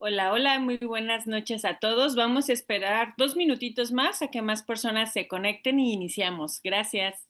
Hola, hola, muy buenas noches a todos. Vamos a esperar 2 minutitos más a que más personas se conecten y iniciamos. Gracias.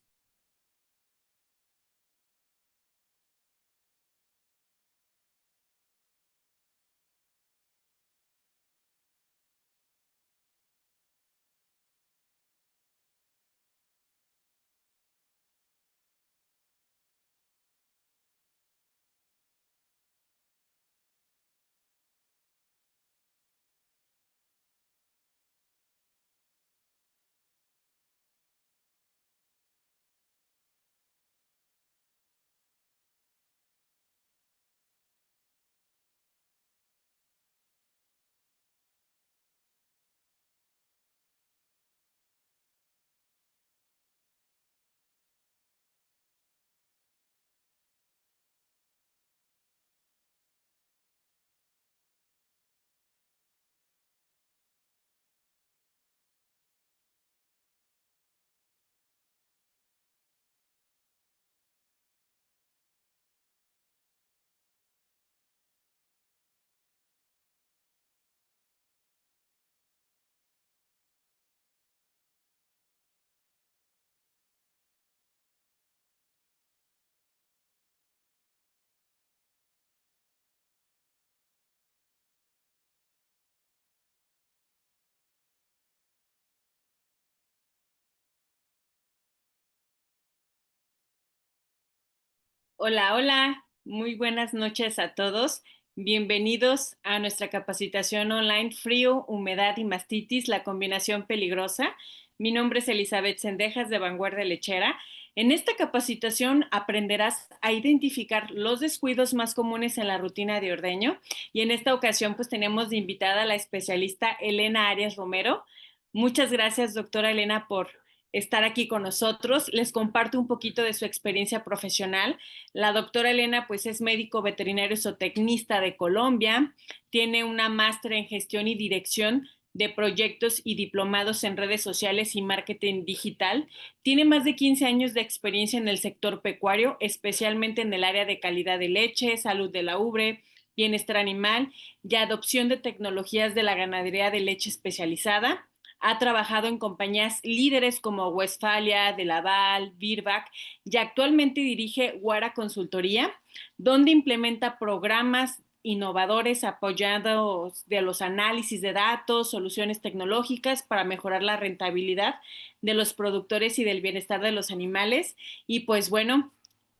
Hola, hola, muy buenas noches a todos. Bienvenidos a nuestra capacitación online Frío, Humedad y Mastitis, la combinación peligrosa. Mi nombre es Elizabeth Sendejas de Vanguardia Lechera. En esta capacitación aprenderás a identificar los descuidos más comunes en la rutina de ordeño y en esta ocasión pues tenemos de invitada a la especialista Elena Arias Romero. Muchas gracias, doctora Elena, por estar aquí con nosotros. Les comparto un poquito de su experiencia profesional. La doctora Elena pues es médico veterinario zootecnista de Colombia, tiene una máster en gestión y dirección de proyectos y diplomados en redes sociales y marketing digital. Tiene más de 15 años de experiencia en el sector pecuario, especialmente en el área de calidad de leche, salud de la ubre, bienestar animal y adopción de tecnologías de la ganadería de leche especializada. Ha trabajado en compañías líderes como Westfalia, De Laval, Virbac y actualmente dirige Guara Consultoría, donde implementa programas innovadores apoyados de los análisis de datos, soluciones tecnológicas para mejorar la rentabilidad de los productores y del bienestar de los animales. Y pues bueno,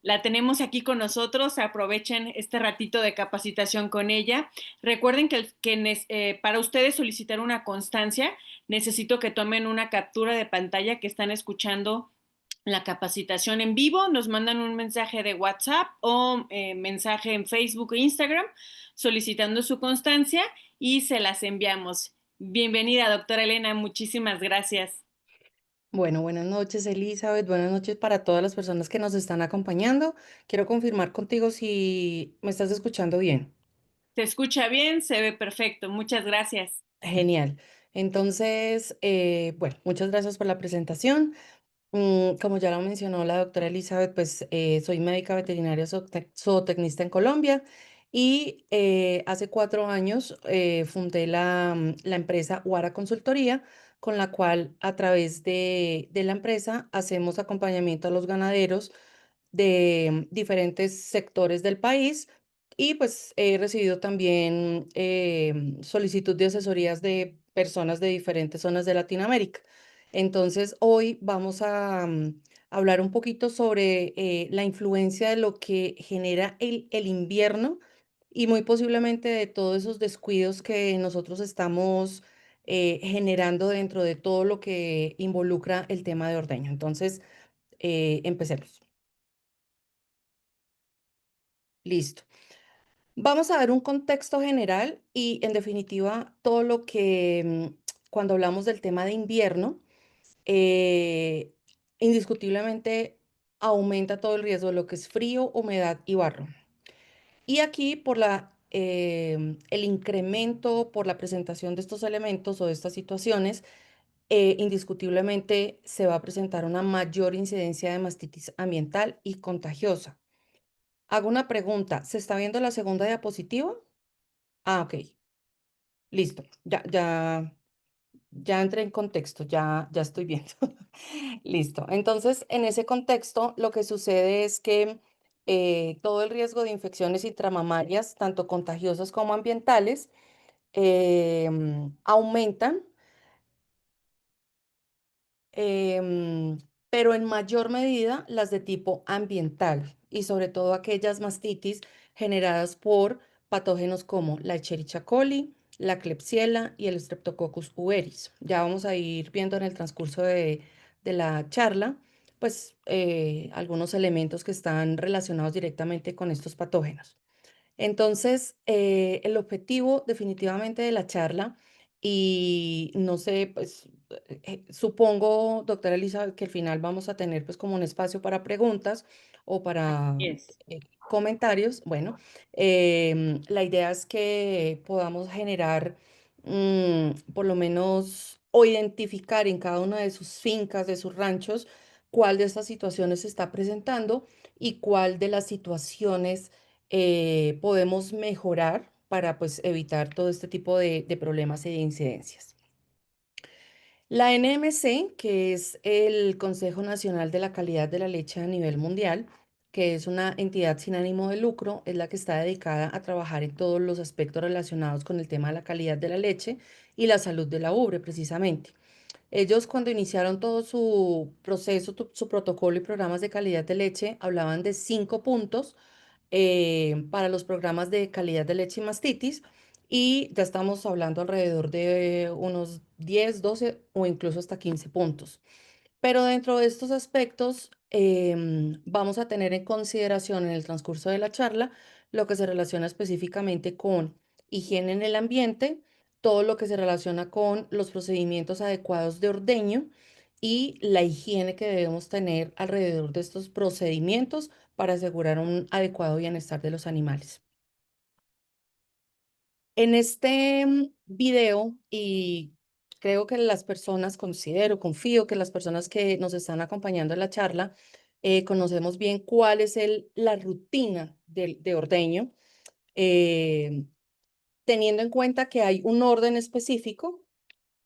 la tenemos aquí con nosotros, aprovechen este ratito de capacitación con ella. Recuerden que para ustedes solicitar una constancia, necesito que tomen una captura de pantalla que están escuchando la capacitación en vivo, nos mandan un mensaje de WhatsApp o mensaje en Facebook e Instagram solicitando su constancia y se las enviamos. Bienvenida, doctora Elena, muchísimas gracias. Bueno, buenas noches, Elizabeth. Buenas noches para todas las personas que nos están acompañando. Quiero confirmar contigo si me estás escuchando bien. Se escucha bien, se ve perfecto, muchas gracias. Genial. Entonces, bueno, muchas gracias por la presentación. Como ya lo mencionó la doctora Elizabeth, pues soy médica veterinaria zootecnista en Colombia y hace 4 años fundé la empresa Guara Consultoría, con la cual a través de la empresa hacemos acompañamiento a los ganaderos de diferentes sectores del país y pues he recibido también solicitud de asesorías de personas de diferentes zonas de Latinoamérica. Entonces, hoy vamos a hablar un poquito sobre la influencia de lo que genera el invierno y muy posiblemente de todos esos descuidos que nosotros estamos generando dentro de todo lo que involucra el tema de ordeño. Entonces, empecemos. Listo. Vamos a dar un contexto general y, en definitiva, todo lo que cuando hablamos del tema de invierno, eh, indiscutiblemente aumenta todo el riesgo de lo que es frío, humedad y barro. Y aquí, por el incremento, por la presentación de estos elementos o de estas situaciones, indiscutiblemente se va a presentar una mayor incidencia de mastitis ambiental y contagiosa. Hago una pregunta, ¿se está viendo la segunda diapositiva? Ah, ok. Listo, ya entré en contexto, ya estoy viendo. Listo. Entonces, en ese contexto, lo que sucede es que todo el riesgo de infecciones intramamarias, tanto contagiosas como ambientales, aumentan, em, pero en mayor medida las de tipo ambiental y sobre todo aquellas mastitis generadas por patógenos como la Escherichia coli, la Klebsiella y el Streptococcus aureus. Ya vamos a ir viendo en el transcurso de la charla, pues algunos elementos que están relacionados directamente con estos patógenos. Entonces, el objetivo definitivamente de la charla, y no sé, pues supongo, doctora Elizabeth, que al final vamos a tener pues como un espacio para preguntas o para Yes. comentarios. Bueno, la idea es que podamos generar por lo menos o identificar en cada una de sus fincas, de sus ranchos, cuál de estas situaciones se está presentando y cuál de las situaciones podemos mejorar para pues evitar todo este tipo de problemas y de incidencias. La NMC, que es el Consejo Nacional de la Calidad de la Leche a nivel mundial, que es una entidad sin ánimo de lucro, es la que está dedicada a trabajar en todos los aspectos relacionados con el tema de la calidad de la leche y la salud de la ubre, precisamente. Ellos cuando iniciaron todo su proceso, su protocolo y programas de calidad de leche, hablaban de 5 puntos para los programas de calidad de leche y mastitis, y ya estamos hablando alrededor de unos 10, 12 o incluso hasta 15 puntos. Pero dentro de estos aspectos, vamos a tener en consideración en el transcurso de la charla lo que se relaciona específicamente con higiene en el ambiente, todo lo que se relaciona con los procedimientos adecuados de ordeño y la higiene que debemos tener alrededor de estos procedimientos para asegurar un adecuado bienestar de los animales. En este video, y creo que las personas, considero, confío que las personas que nos están acompañando en la charla, conocemos bien cuál es la rutina de ordeño, eh, teniendo en cuenta que hay un orden específico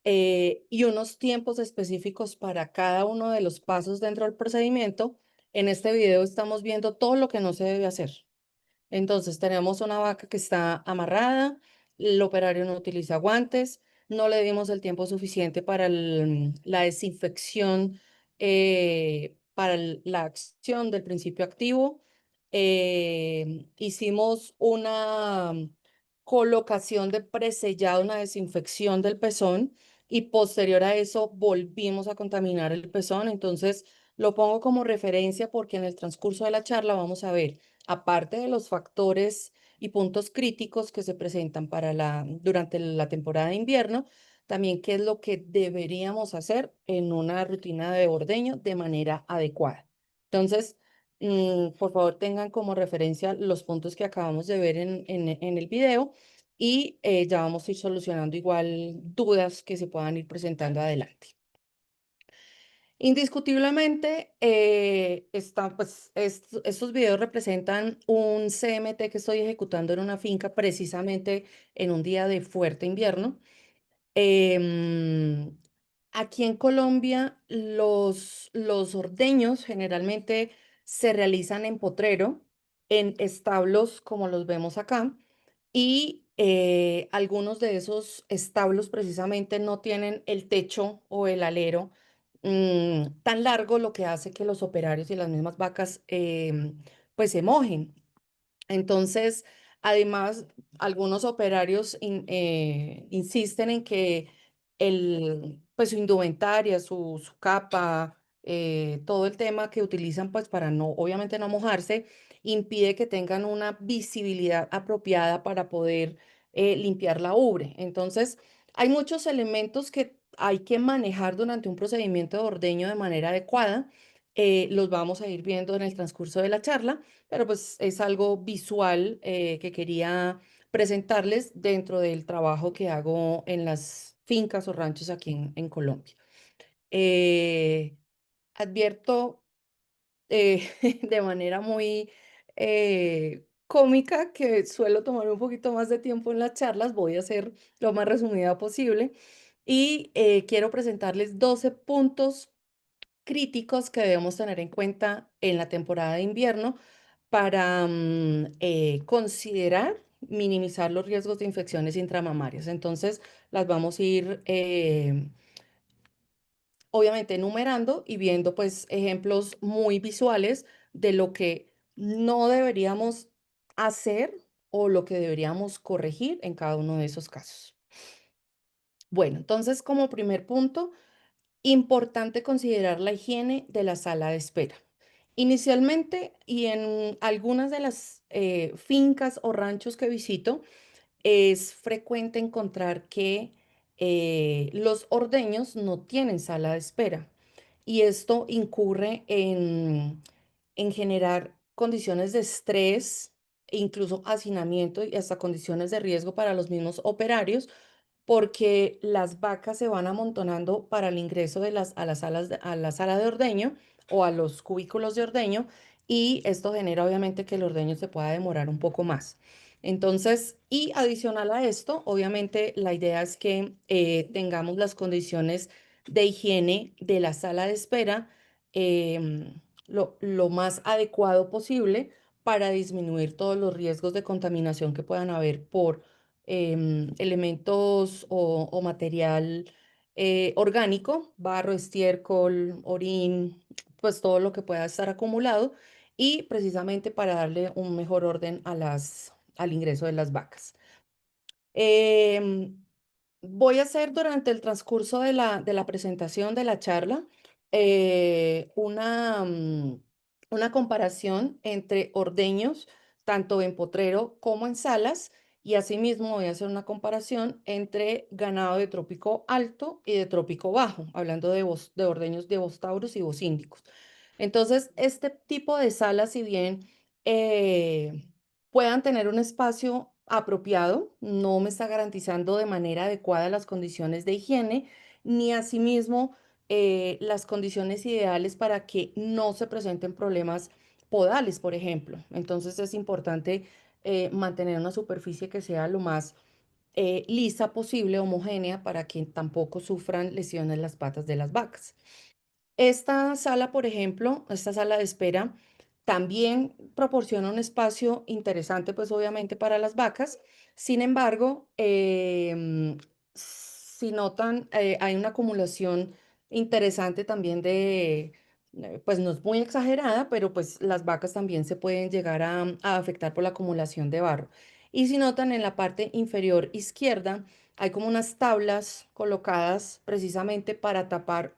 y unos tiempos específicos para cada uno de los pasos dentro del procedimiento. En este video estamos viendo todo lo que no se debe hacer. Entonces, tenemos una vaca que está amarrada, el operario no utiliza guantes, no le dimos el tiempo suficiente para la desinfección, para la acción del principio activo. Hicimos una colocación de presellado, una desinfección del pezón y posterior a eso volvimos a contaminar el pezón. Entonces, lo pongo como referencia porque en el transcurso de la charla vamos a ver, aparte de los factores y puntos críticos que se presentan durante la temporada de invierno, también qué es lo que deberíamos hacer en una rutina de ordeño de manera adecuada. Entonces, por favor, tengan como referencia los puntos que acabamos de ver en el video y ya vamos a ir solucionando igual dudas que se puedan ir presentando adelante. Indiscutiblemente, pues, estos videos representan un CMT que estoy ejecutando en una finca precisamente en un día de fuerte invierno. Em, Aquí en Colombia los ordeños generalmente se realizan en potrero, en establos como los vemos acá, y algunos de esos establos precisamente no tienen el techo o el alero tan largo, lo que hace que los operarios y las mismas vacas pues se mojen. Entonces, además, algunos operarios insisten en que pues, su indumentaria, su capa, todo el tema que utilizan pues, para no, obviamente no mojarse, impide que tengan una visibilidad apropiada para poder limpiar la ubre. Entonces, hay muchos elementos que hay que manejar durante un procedimiento de ordeño de manera adecuada. Los vamos a ir viendo en el transcurso de la charla, pero pues es algo visual que quería presentarles dentro del trabajo que hago en las fincas o ranchos aquí en Colombia. Eh, Advierto de manera muy cómica que suelo tomar un poquito más de tiempo en las charlas, voy a ser lo más resumida posible y quiero presentarles 12 puntos críticos que debemos tener en cuenta en la temporada de invierno para considerar minimizar los riesgos de infecciones intramamarias. Entonces, las vamos a ir obviamente enumerando y viendo pues ejemplos muy visuales de lo que no deberíamos hacer o lo que deberíamos corregir en cada uno de esos casos. Bueno, entonces como primer punto, importante considerar la higiene de la sala de espera. Inicialmente y en algunas de las fincas o ranchos que visito, es frecuente encontrar que los ordeños no tienen sala de espera y esto incurre en generar condiciones de estrés, e incluso hacinamiento y hasta condiciones de riesgo para los mismos operarios, porque las vacas se van amontonando para el ingreso de a las salas a la sala de ordeño o a los cubículos de ordeño y esto genera obviamente que el ordeño se pueda demorar un poco más. Entonces, y adicional a esto, obviamente la idea es que tengamos las condiciones de higiene de la sala de espera lo más adecuado posible para disminuir todos los riesgos de contaminación que puedan haber por elementos o material orgánico, barro, estiércol, orín, pues todo lo que pueda estar acumulado y precisamente para darle un mejor orden a al ingreso de las vacas. Em, Voy a hacer durante el transcurso de de la presentación de la charla una comparación entre ordeños, tanto en potrero como en salas, y asimismo voy a hacer una comparación entre ganado de trópico alto y de trópico bajo, hablando de ordeños de bostauros y bocíndicos. Entonces, este tipo de salas, si bien eh, puedan tener un espacio apropiado, no me está garantizando de manera adecuada las condiciones de higiene, ni asimismo las condiciones ideales para que no se presenten problemas podales, por ejemplo. Entonces es importante mantener una superficie que sea lo más lisa posible, homogénea, para que tampoco sufran lesiones las patas de las vacas. Esta sala, por ejemplo, esta sala de espera, también proporciona un espacio interesante, pues obviamente para las vacas. Sin embargo, si notan, hay una acumulación interesante también pues no es muy exagerada, pero pues las vacas también se pueden llegar a afectar por la acumulación de barro. Y si notan en la parte inferior izquierda, hay como unas tablas colocadas precisamente para tapar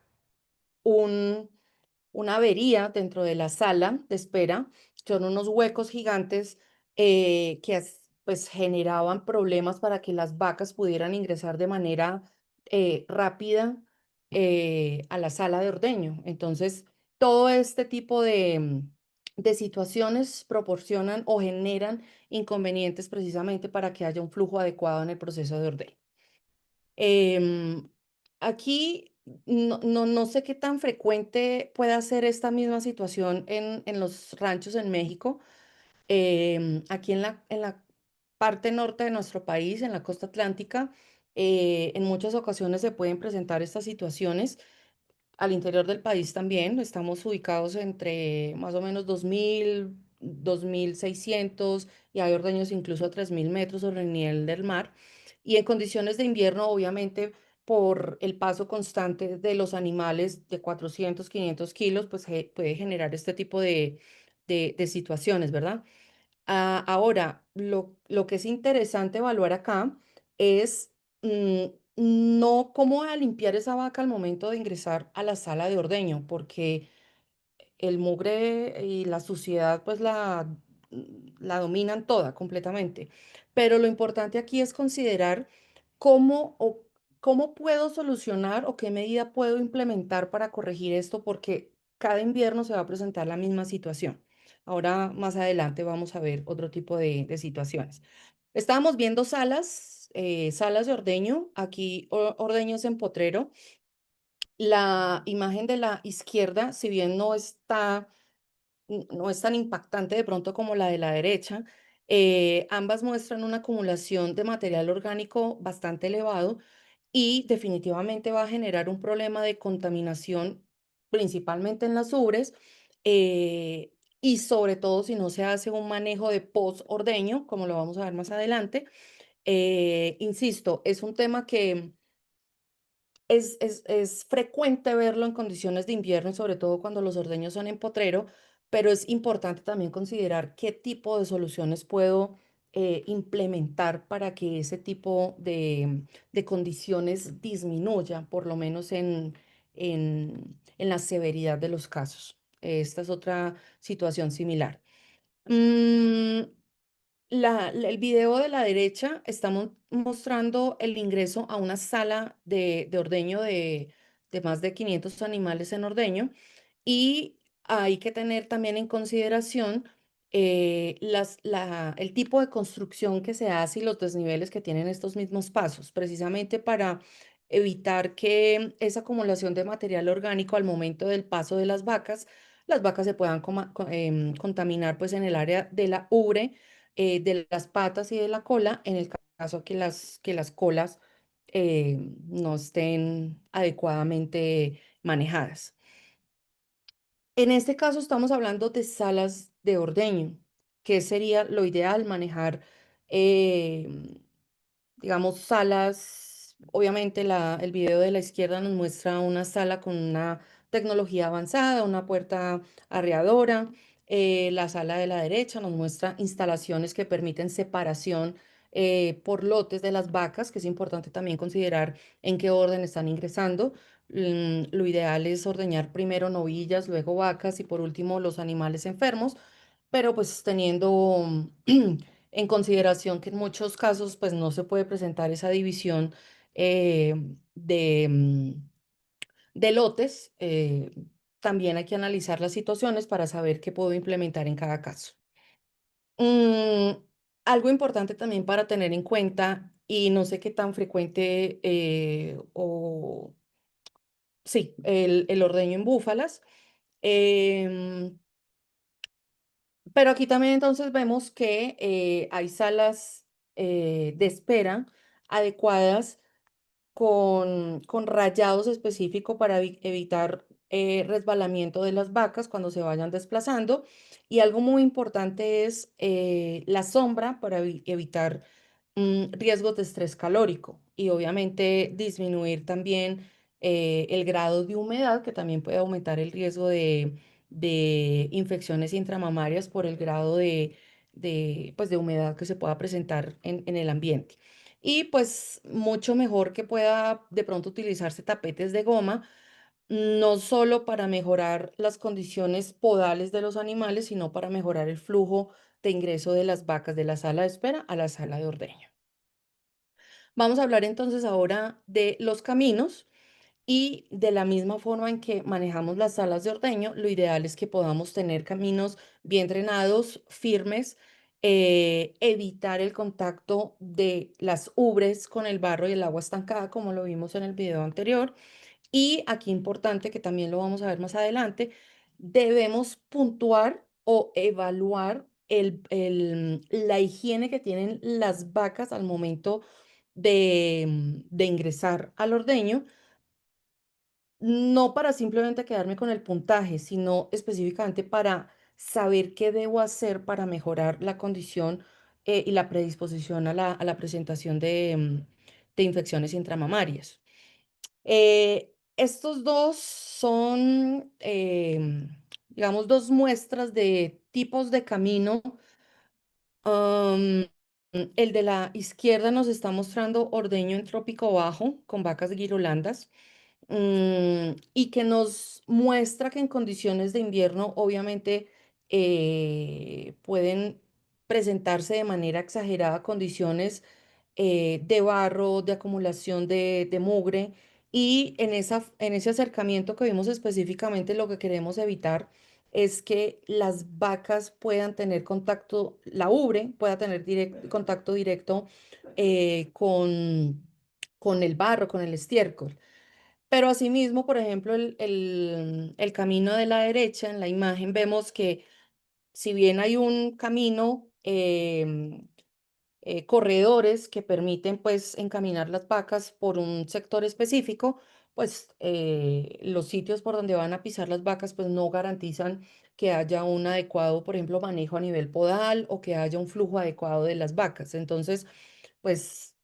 un, una avería dentro de la sala de espera. Son unos huecos gigantes pues generaban problemas para que las vacas pudieran ingresar de manera rápida a la sala de ordeño. Entonces, todo este tipo de situaciones proporcionan o generan inconvenientes precisamente para que haya un flujo adecuado en el proceso de ordeño. Em, Aquí no sé qué tan frecuente pueda ser esta misma situación en los ranchos en México. Aquí en la parte norte de nuestro país, en la costa atlántica, en muchas ocasiones se pueden presentar estas situaciones. Al interior del país también estamos ubicados entre más o menos 2000, 2600 y hay ordeños incluso a 3000 metros sobre el nivel del mar. Y en condiciones de invierno, obviamente, por el paso constante de los animales de 400, 500 kilos, pues puede generar este tipo de situaciones, ¿verdad? Ahora, lo que es interesante evaluar acá es mm, no cómo voy a limpiar esa vaca al momento de ingresar a la sala de ordeño, porque el mugre y la suciedad pues la dominan toda completamente. Pero lo importante aquí es considerar cómo o cómo puedo solucionar o qué medida puedo implementar para corregir esto, porque cada invierno se va a presentar la misma situación. Ahora más adelante vamos a ver otro tipo de situaciones. Estábamos viendo salas, salas de ordeño, aquí ordeños en potrero. La imagen de la izquierda, si bien no es tan impactante de pronto como la de la derecha, Ambas muestran una acumulación de material orgánico bastante elevado y definitivamente va a generar un problema de contaminación, principalmente en las ubres, eh, y sobre todo si no se hace un manejo de post-ordeño, como lo vamos a ver más adelante. Insisto, es un tema que es frecuente verlo en condiciones de invierno y sobre todo cuando los ordeños son en potrero, pero es importante también considerar qué tipo de soluciones puedo implementar para que ese tipo de condiciones disminuya, por lo menos en la severidad de los casos. Esta es otra situación similar. Mm, el video de la derecha estamos mostrando el ingreso a una sala de ordeño de más de 500 animales en ordeño y hay que tener también en consideración el tipo de construcción que se hace y los desniveles que tienen estos mismos pasos, precisamente para evitar que esa acumulación de material orgánico al momento del paso de las vacas se puedan contaminar pues en el área de la ubre, de las patas y de la cola, en el caso que las colas no estén adecuadamente manejadas. En este caso estamos hablando de salas de ordeño, que sería lo ideal manejar, em, digamos, salas. Obviamente el video de la izquierda nos muestra una sala con una tecnología avanzada, una puerta arreadora. La sala de la derecha nos muestra instalaciones que permiten separación por lotes de las vacas, que es importante también considerar en qué orden están ingresando. Lo ideal es ordeñar primero novillas, luego vacas y por último los animales enfermos, pero pues teniendo en consideración que en muchos casos pues no se puede presentar esa división eh, de, de lotes, también hay que analizar las situaciones para saber qué puedo implementar en cada caso. Mm, Algo importante también para tener en cuenta, y no sé qué tan frecuente sí, el ordeño en búfalas. em, pero aquí también entonces vemos que hay salas de espera adecuadas con rayados específicos para evitar resbalamiento de las vacas cuando se vayan desplazando. Y algo muy importante es la sombra para evitar riesgos de estrés calórico y obviamente disminuir también el grado de humedad, que también puede aumentar el riesgo de infecciones intramamarias por el grado pues, de humedad que se pueda presentar en el ambiente. Y pues mucho mejor que pueda de pronto utilizarse tapetes de goma, no solo para mejorar las condiciones podales de los animales, sino para mejorar el flujo de ingreso de las vacas de la sala de espera a la sala de ordeño. Vamos a hablar entonces ahora de los caminos y de la misma forma en que manejamos las salas de ordeño, lo ideal es que podamos tener caminos bien drenados, firmes, evitar el contacto de las ubres con el barro y el agua estancada, como lo vimos en el video anterior. Y aquí importante, que también lo vamos a ver más adelante, debemos puntuar o evaluar la higiene que tienen las vacas al momento de ingresar al ordeño, no para simplemente quedarme con el puntaje, sino específicamente para saber qué debo hacer para mejorar la condición y la predisposición a la presentación de infecciones intramamarias. Estos dos son, digamos, dos muestras de tipos de camino. Am, el de la izquierda nos está mostrando ordeño en trópico bajo con vacas girolandas, y que nos muestra que en condiciones de invierno obviamente pueden presentarse de manera exagerada condiciones de barro, de acumulación de mugre, y en ese acercamiento que vimos específicamente lo que queremos evitar es que las vacas puedan tener contacto, la ubre pueda tener contacto directo con el barro, con el estiércol. Pero asimismo, por ejemplo, el camino de la derecha, en la imagen vemos que si bien hay un camino em, corredores que permiten pues encaminar las vacas por un sector específico, pues los sitios por donde van a pisar las vacas pues no garantizan que haya un adecuado, por ejemplo, manejo a nivel podal o que haya un flujo adecuado de las vacas. Entonces, pues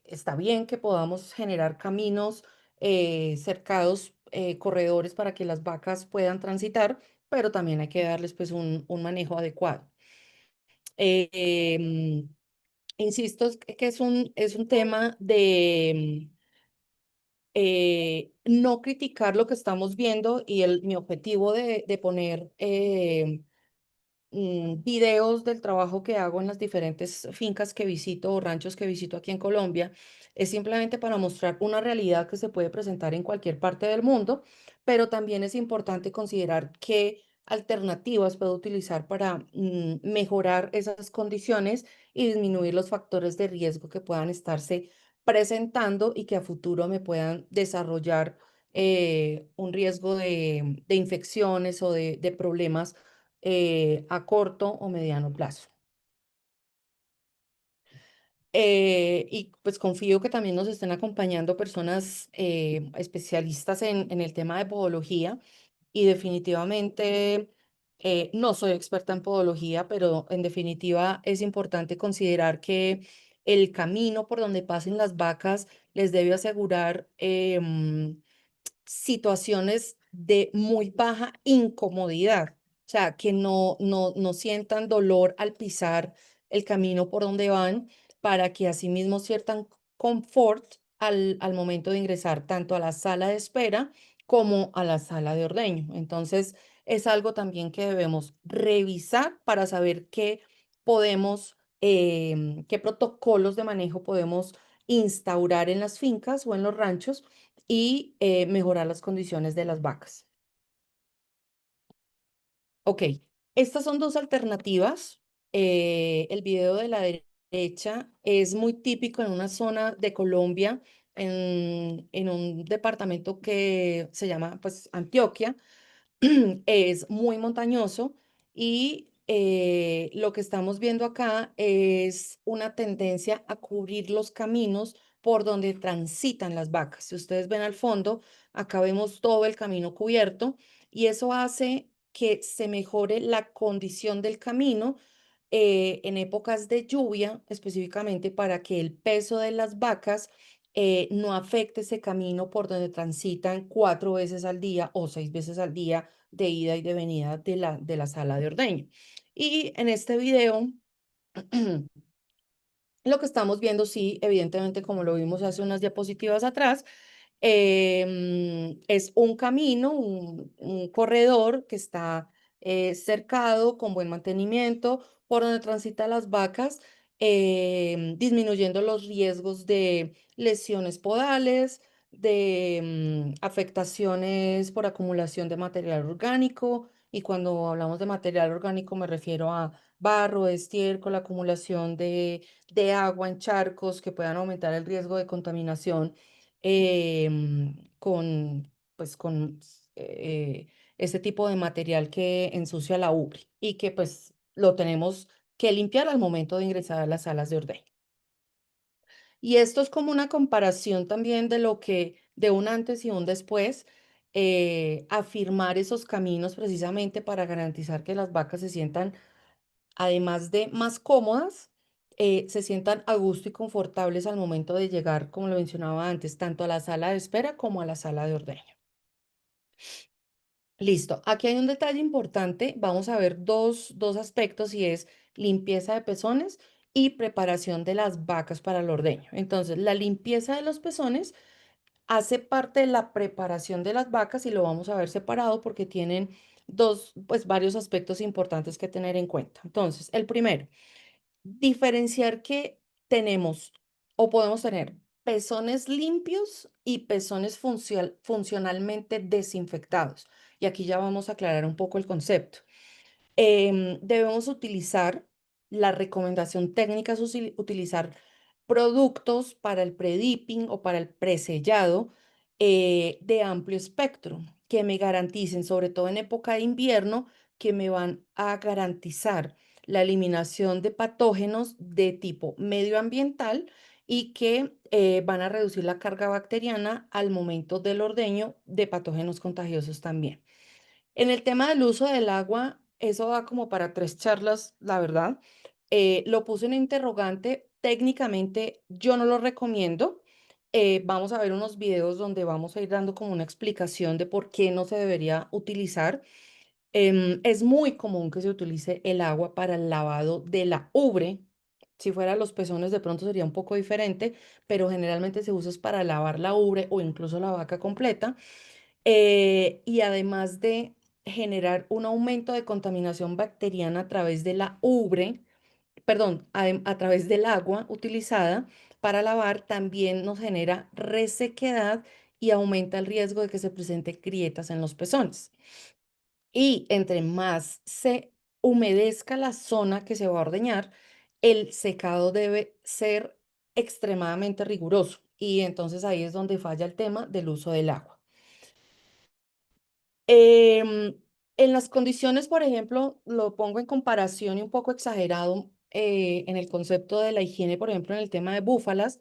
está bien que podamos generar caminos cercados, corredores para que las vacas puedan transitar, pero también hay que darles pues un manejo adecuado. Em, Insisto, que es un tema de no criticar lo que estamos viendo y mi objetivo de poner videos del trabajo que hago en las diferentes fincas que visito o ranchos que visito aquí en Colombia, es simplemente para mostrar una realidad que se puede presentar en cualquier parte del mundo, pero también es importante considerar qué alternativas puedo utilizar para mejorar esas condiciones y disminuir los factores de riesgo que puedan estarse presentando y que a futuro me puedan desarrollar un riesgo de infecciones o de problemas a corto o mediano plazo. Y pues confío que también nos estén acompañando personas especialistas en el tema de podología y definitivamente no soy experta en podología, pero en definitiva es importante considerar que el camino por donde pasen las vacas les debe asegurar situaciones de muy baja incomodidad, o sea, que no sientan dolor al pisar el camino por donde van, para que asimismo sientan confort al momento de ingresar tanto a la sala de espera como a la sala de ordeño. Entonces, es algo también que debemos revisar para saber qué podemos, qué protocolos de manejo podemos instaurar en las fincas o en los ranchos y mejorar las condiciones de las vacas. Ok, estas son dos alternativas. El video de la derecha es muy típico en una zona de Colombia, en un departamento que se llama pues Antioquia. Es muy montañoso y lo que estamos viendo acá es una tendencia a cubrir los caminos por donde transitan las vacas. Si ustedes ven al fondo, acá vemos todo el camino cubierto y eso hace que se mejore la condición del camino en épocas de lluvia, específicamente para que el peso de las vacas no afecte ese camino por donde transitan 4 veces al día o 6 veces al día de ida y de venida de la sala de ordeño. Y en este video, lo que estamos viendo, sí, evidentemente, como lo vimos hace unas diapositivas atrás, es un camino, un corredor que está cercado, con buen mantenimiento, por donde transitan las vacas, disminuyendo los riesgos de lesiones podales, de afectaciones por acumulación de material orgánico. Y cuando hablamos de material orgánico me refiero a barro, estiércol, la acumulación de agua en charcos que puedan aumentar el riesgo de contaminación con, pues, con este tipo de material que ensucia la ubre y que pues lo tenemos que limpiar al momento de ingresar a las salas de ordeño. Y esto es como una comparación también de lo que, de un antes y un después, afirmar esos caminos precisamente para garantizar que las vacas se sientan, además de más cómodas, se sientan a gusto y confortables al momento de llegar, como lo mencionaba antes, tanto a la sala de espera como a la sala de ordeño. Listo, aquí hay un detalle importante. Vamos a ver dos aspectos y es limpieza de pezones y preparación de las vacas para el ordeño. Entonces, la limpieza de los pezones hace parte de la preparación de las vacas y lo vamos a ver separado porque tienen pues varios aspectos importantes que tener en cuenta. Entonces, el primero, diferenciar que tenemos o podemos tener pezones limpios y pezones funcionalmente desinfectados. Y aquí ya vamos a aclarar un poco el concepto. Debemos utilizar, la recomendación técnica es utilizar productos para el pre-dipping o para el presellado de amplio espectro que me garanticen, sobre todo en época de invierno, que me van a garantizar la eliminación de patógenos de tipo medioambiental y que van a reducir la carga bacteriana al momento del ordeño de patógenos contagiosos también. En el tema del uso del agua, eso va como para 3 charlas, la verdad. Lo puse en interrogante. Técnicamente, yo no lo recomiendo. Vamos a ver unos videos donde vamos a ir dando como una explicación de por qué no se debería utilizar. Es muy común que se utilice el agua para el lavado de la ubre. Si fuera los pezones, de pronto sería un poco diferente, pero generalmente se usa es para lavar la ubre o incluso la vaca completa. Y además de generar un aumento de contaminación bacteriana a través de la ubre, perdón, a través del agua utilizada para lavar, también nos genera resequedad y aumenta el riesgo de que se presenten grietas en los pezones. Y entre más se humedezca la zona que se va a ordeñar, el secado debe ser extremadamente riguroso. Y entonces ahí es donde falla el tema del uso del agua. Em, en las condiciones, por ejemplo, lo pongo en comparación y un poco exagerado en el concepto de la higiene, por ejemplo, en el tema de búfalas,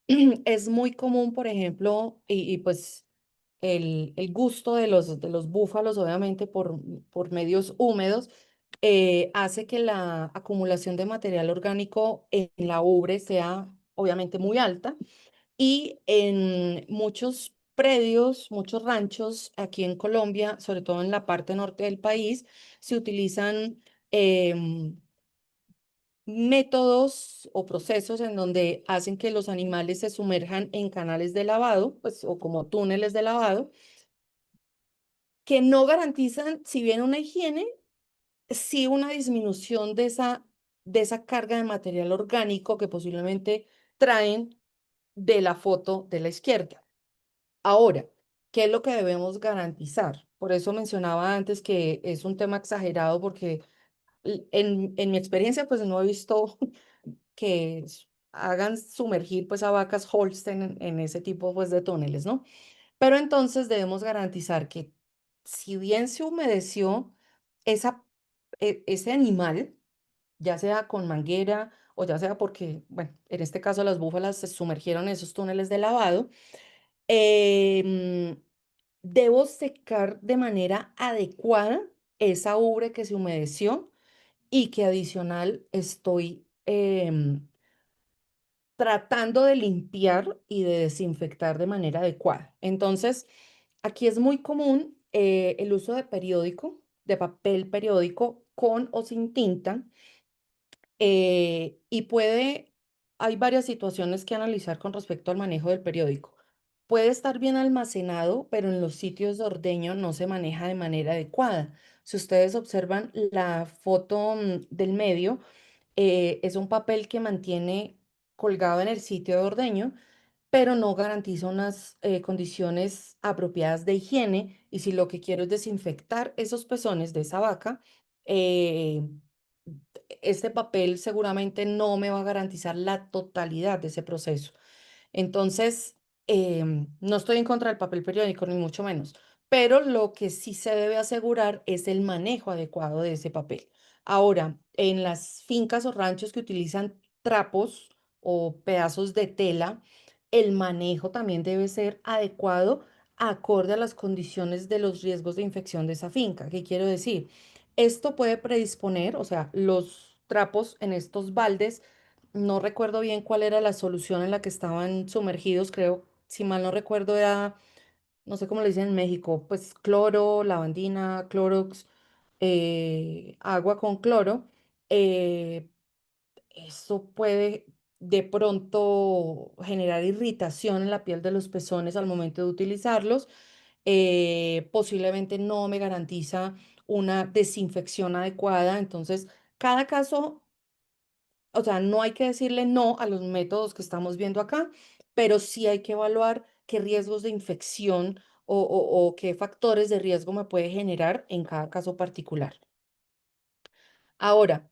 es muy común, por ejemplo, pues el gusto de los búfalos, obviamente, por medios húmedos, hace que la acumulación de material orgánico en la ubre sea obviamente muy alta y en muchos predios, muchos ranchos aquí en Colombia, sobre todo en la parte norte del país, se utilizan métodos o procesos en donde hacen que los animales se sumerjan en canales de lavado, pues, o como túneles de lavado, que no garantizan, si bien una higiene, sí una disminución de esa carga de material orgánico que posiblemente traen de la foto de la izquierda. Ahora, ¿qué es lo que debemos garantizar? Por eso mencionaba antes que es un tema exagerado porque en mi experiencia pues no he visto que hagan sumergir pues a vacas Holstein en ese tipo pues de túneles, ¿no? Pero entonces debemos garantizar que si bien se humedeció esa, ese animal, ya sea con manguera o ya sea porque, bueno, en este caso las búfalas se sumergieron en esos túneles de lavado, Em, debo secar de manera adecuada esa ubre que se humedeció y que adicional estoy tratando de limpiar y de desinfectar de manera adecuada. Entonces, aquí es muy común el uso de periódico, de papel periódico con o sin tinta, y hay varias situaciones que analizar con respecto al manejo del periódico. Puede estar bien almacenado, pero en los sitios de ordeño no se maneja de manera adecuada. Si ustedes observan la foto del medio, es un papel que mantiene colgado en el sitio de ordeño, pero no garantiza unas condiciones apropiadas de higiene. Y si lo que quiero es desinfectar esos pezones de esa vaca, eh, este papel seguramente no me va a garantizar la totalidad de ese proceso. Entonces, no estoy en contra del papel periódico, ni mucho menos, pero lo que sí se debe asegurar es el manejo adecuado de ese papel. Ahora, en las fincas o ranchos que utilizan trapos o pedazos de tela, el manejo también debe ser adecuado acorde a las condiciones de los riesgos de infección de esa finca. ¿Qué quiero decir? Esto puede predisponer, o sea, los trapos en estos baldes, no recuerdo bien cuál era la solución en la que estaban sumergidos, creo, si mal no recuerdo, era, no sé cómo le dicen en México, pues cloro, lavandina, clorox, agua con cloro. eh, Eso puede de pronto generar irritación en la piel de los pezones al momento de utilizarlos. Posiblemente no me garantiza una desinfección adecuada. Entonces, cada caso, o sea, no hay que decirle no a los métodos que estamos viendo acá, pero sí hay que evaluar qué riesgos de infección o qué factores de riesgo me puede generar en cada caso particular. Ahora,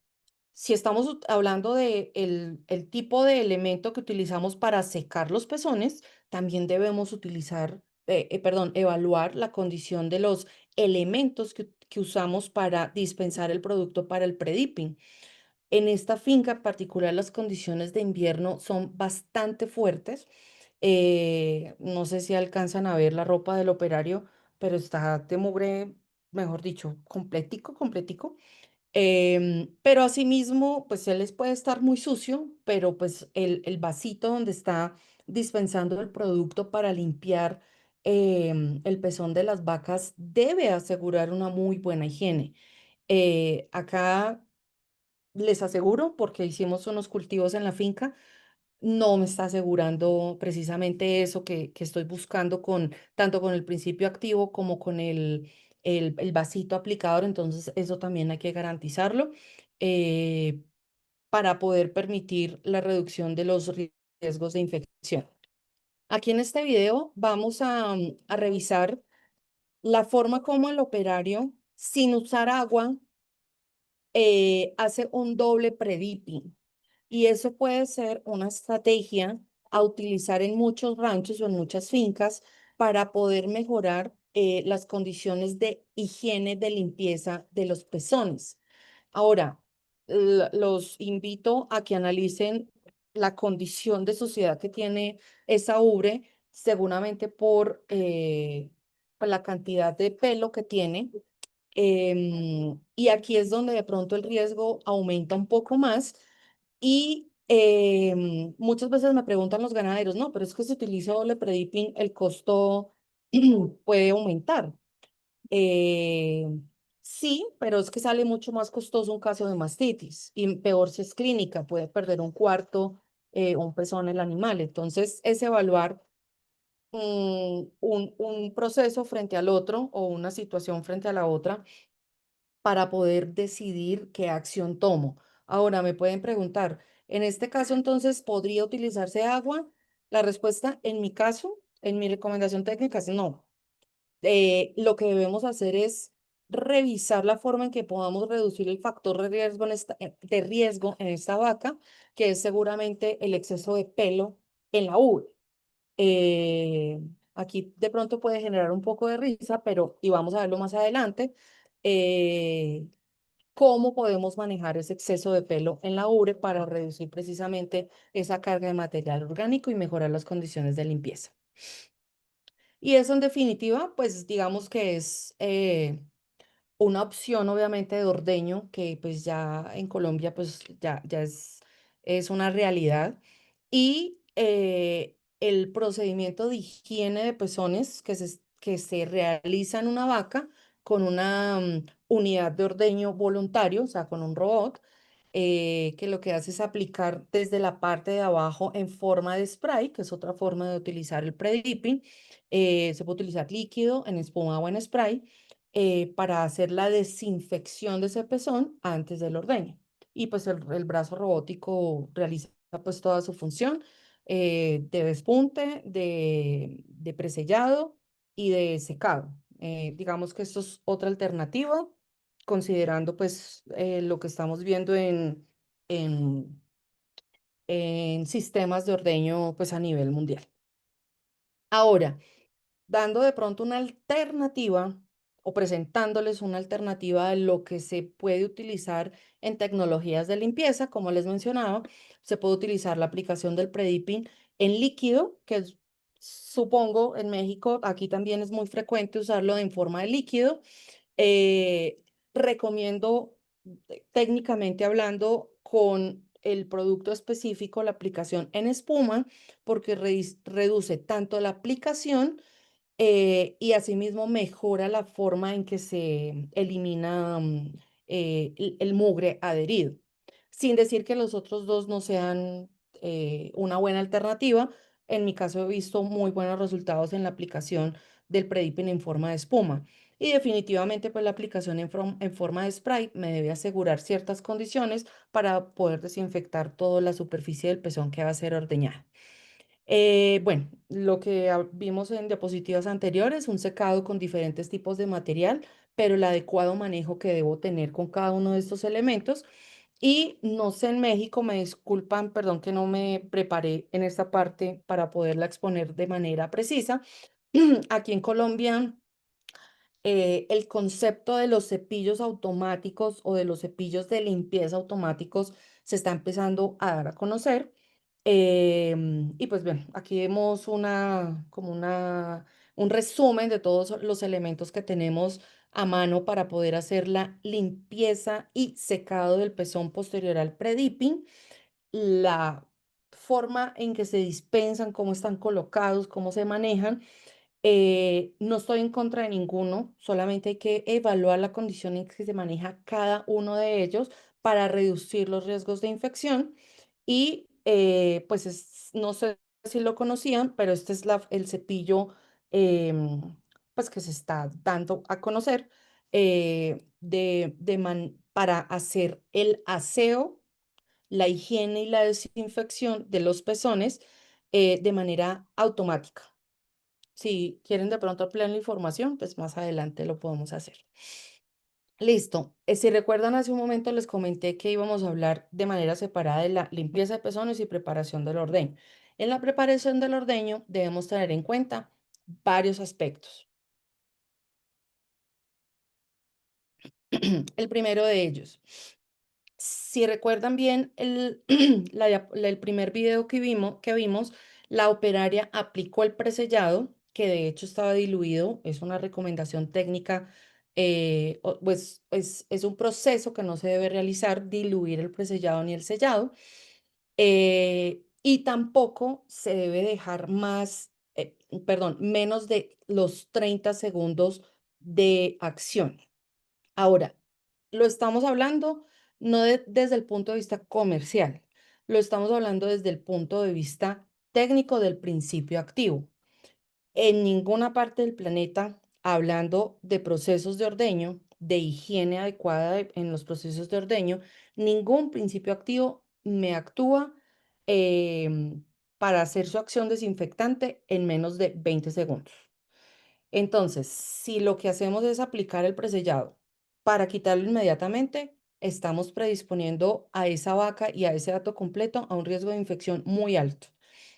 si estamos hablando de el tipo de elemento que utilizamos para secar los pezones, también debemos utilizar, perdón, evaluar la condición de los elementos que usamos para dispensar el producto para el predipping. En esta finca en particular, las condiciones de invierno son bastante fuertes. No sé si alcanzan a ver la ropa del operario, pero está de mugre, mejor dicho, completico, completico. Pero asimismo, pues él les puede estar muy sucio, pero pues el vasito donde está dispensando el producto para limpiar el pezón de las vacas debe asegurar una muy buena higiene. Acá les aseguro, porque hicimos unos cultivos en la finca, no me está asegurando precisamente eso que estoy buscando con tanto con el principio activo como con el vasito aplicador. Entonces, eso también hay que garantizarlo eh, para poder permitir la reducción de los riesgos de infección. Aquí en este video vamos a revisar la forma como el operario, sin usar agua, hace un doble pre-dipping. Y eso puede ser una estrategia a utilizar en muchos ranchos o en muchas fincas para poder mejorar las condiciones de higiene de limpieza de los pezones. Ahora, los invito a que analicen la condición de suciedad que tiene esa ubre, seguramente por la cantidad de pelo que tiene. Y aquí es donde de pronto el riesgo aumenta un poco más y muchas veces me preguntan los ganaderos, no, pero es que si utilizo doble predipping, el costo puede aumentar. Eh, sí, pero es que sale mucho más costoso un caso de mastitis y peor si es clínica, puede perder un cuarto, un pezón el animal. Entonces, es evaluar un proceso frente al otro o una situación frente a la otra para poder decidir qué acción tomo. Ahora me pueden preguntar, en este caso entonces, ¿podría utilizarse agua? La respuesta, en mi caso, en mi recomendación técnica es no. Lo que debemos hacer es revisar la forma en que podamos reducir el factor de riesgo en esta vaca, que es seguramente el exceso de pelo en la ubre. Eh, Aquí de pronto puede generar un poco de risa, pero y vamos a verlo más adelante. eh, Cómo podemos manejar ese exceso de pelo en la ubre para reducir precisamente esa carga de material orgánico y mejorar las condiciones de limpieza. Y eso en definitiva, pues digamos que es una opción obviamente de ordeño que pues ya en Colombia pues ya es una realidad. Y el procedimiento de higiene de pezones que se realiza en una vaca con una unidad de ordeño voluntario, o sea, con un robot, que lo que hace es aplicar desde la parte de abajo en forma de spray, que es otra forma de utilizar el pre-dipping. Se puede utilizar líquido, en espuma o en spray para hacer la desinfección de ese pezón antes del ordeño. Y pues el brazo robótico realiza pues toda su función de despunte, de presellado y de secado. Digamos que esto es otra alternativa, considerando pues lo que estamos viendo en, en sistemas de ordeño pues a nivel mundial. Ahora, dando de pronto una alternativa o presentándoles una alternativa de lo que se puede utilizar en tecnologías de limpieza, como les mencionaba, se puede utilizar la aplicación del Predipping en líquido, supongo en México, aquí también es muy frecuente usarlo en forma de líquido. Recomiendo técnicamente hablando con el producto específico la aplicación en espuma porque reduce tanto la aplicación y asimismo mejora la forma en que se elimina el mugre adherido. Sin decir que los otros dos no sean una buena alternativa. En mi caso he visto muy buenos resultados en la aplicación del Predipen en forma de espuma. Y definitivamente pues la aplicación en forma de spray me debe asegurar ciertas condiciones para poder desinfectar toda la superficie del pezón que va a ser ordeñada. Bueno, lo que vimos en diapositivas anteriores, un secado con diferentes tipos de material, pero el adecuado manejo que debo tener con cada uno de estos elementos. Y no sé en México, me disculpan, perdón que no me preparé en esta parte para poderla exponer de manera precisa. Aquí en Colombia el concepto de los cepillos automáticos o de los cepillos de limpieza automáticos se está empezando a dar a conocer. Y pues bien, aquí vemos un resumen de todos los elementos que tenemos a mano para poder hacer la limpieza y secado del pezón posterior al pre-dipping, la forma en que se dispensan, cómo están colocados, cómo se manejan. No estoy en contra de ninguno, solamente hay que evaluar la condición en que se maneja cada uno de ellos para reducir los riesgos de infección. Y pues no sé si lo conocían, pero este es el cepillo pues que se está dando a conocer para hacer el aseo, la higiene y la desinfección de los pezones de manera automática. Si quieren de pronto ampliar la información, pues más adelante lo podemos hacer. Listo. Si recuerdan, hace un momento les comenté que íbamos a hablar de manera separada de la limpieza de pezones y preparación del ordeño. En la preparación del ordeño debemos tener en cuenta varios aspectos. El primero de ellos, si recuerdan bien el primer video que vimos, la operaria aplicó el presellado, que de hecho estaba diluido, es una recomendación técnica, pues es un proceso que no se debe realizar, diluir el presellado ni el sellado, y tampoco se debe dejar menos de los 30 segundos de acción. Ahora, lo estamos hablando no desde el punto de vista comercial, lo estamos hablando desde el punto de vista técnico del principio activo. En ninguna parte del planeta, hablando de procesos de ordeño, de higiene adecuada en los procesos de ordeño, ningún principio activo me actúa em, para hacer su acción desinfectante en menos de 20 segundos. Entonces, si lo que hacemos es aplicar el presellado para quitarlo inmediatamente, estamos predisponiendo a esa vaca y a ese dato completo a un riesgo de infección muy alto.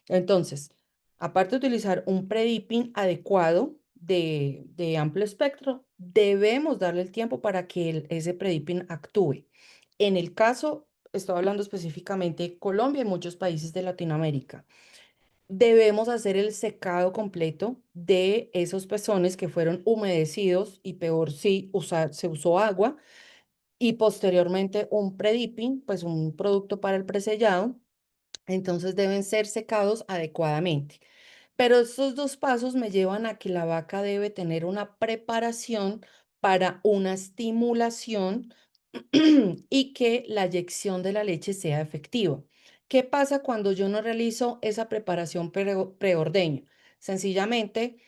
Entonces, aparte de utilizar un pre-dipping adecuado de amplio espectro, debemos darle el tiempo para que ese pre-dipping actúe. En el caso, estoy hablando específicamente de Colombia y muchos países de Latinoamérica. Debemos hacer el secado completo de esos pezones que fueron humedecidos y peor si se usó agua y posteriormente un pre-dipping, pues un producto para el presellado. Entonces deben ser secados adecuadamente. Pero estos dos pasos me llevan a que la vaca debe tener una preparación para una estimulación y que la eyección de la leche sea efectiva. ¿Qué pasa cuando yo no realizo esa preparación preordeño? Sencillamente,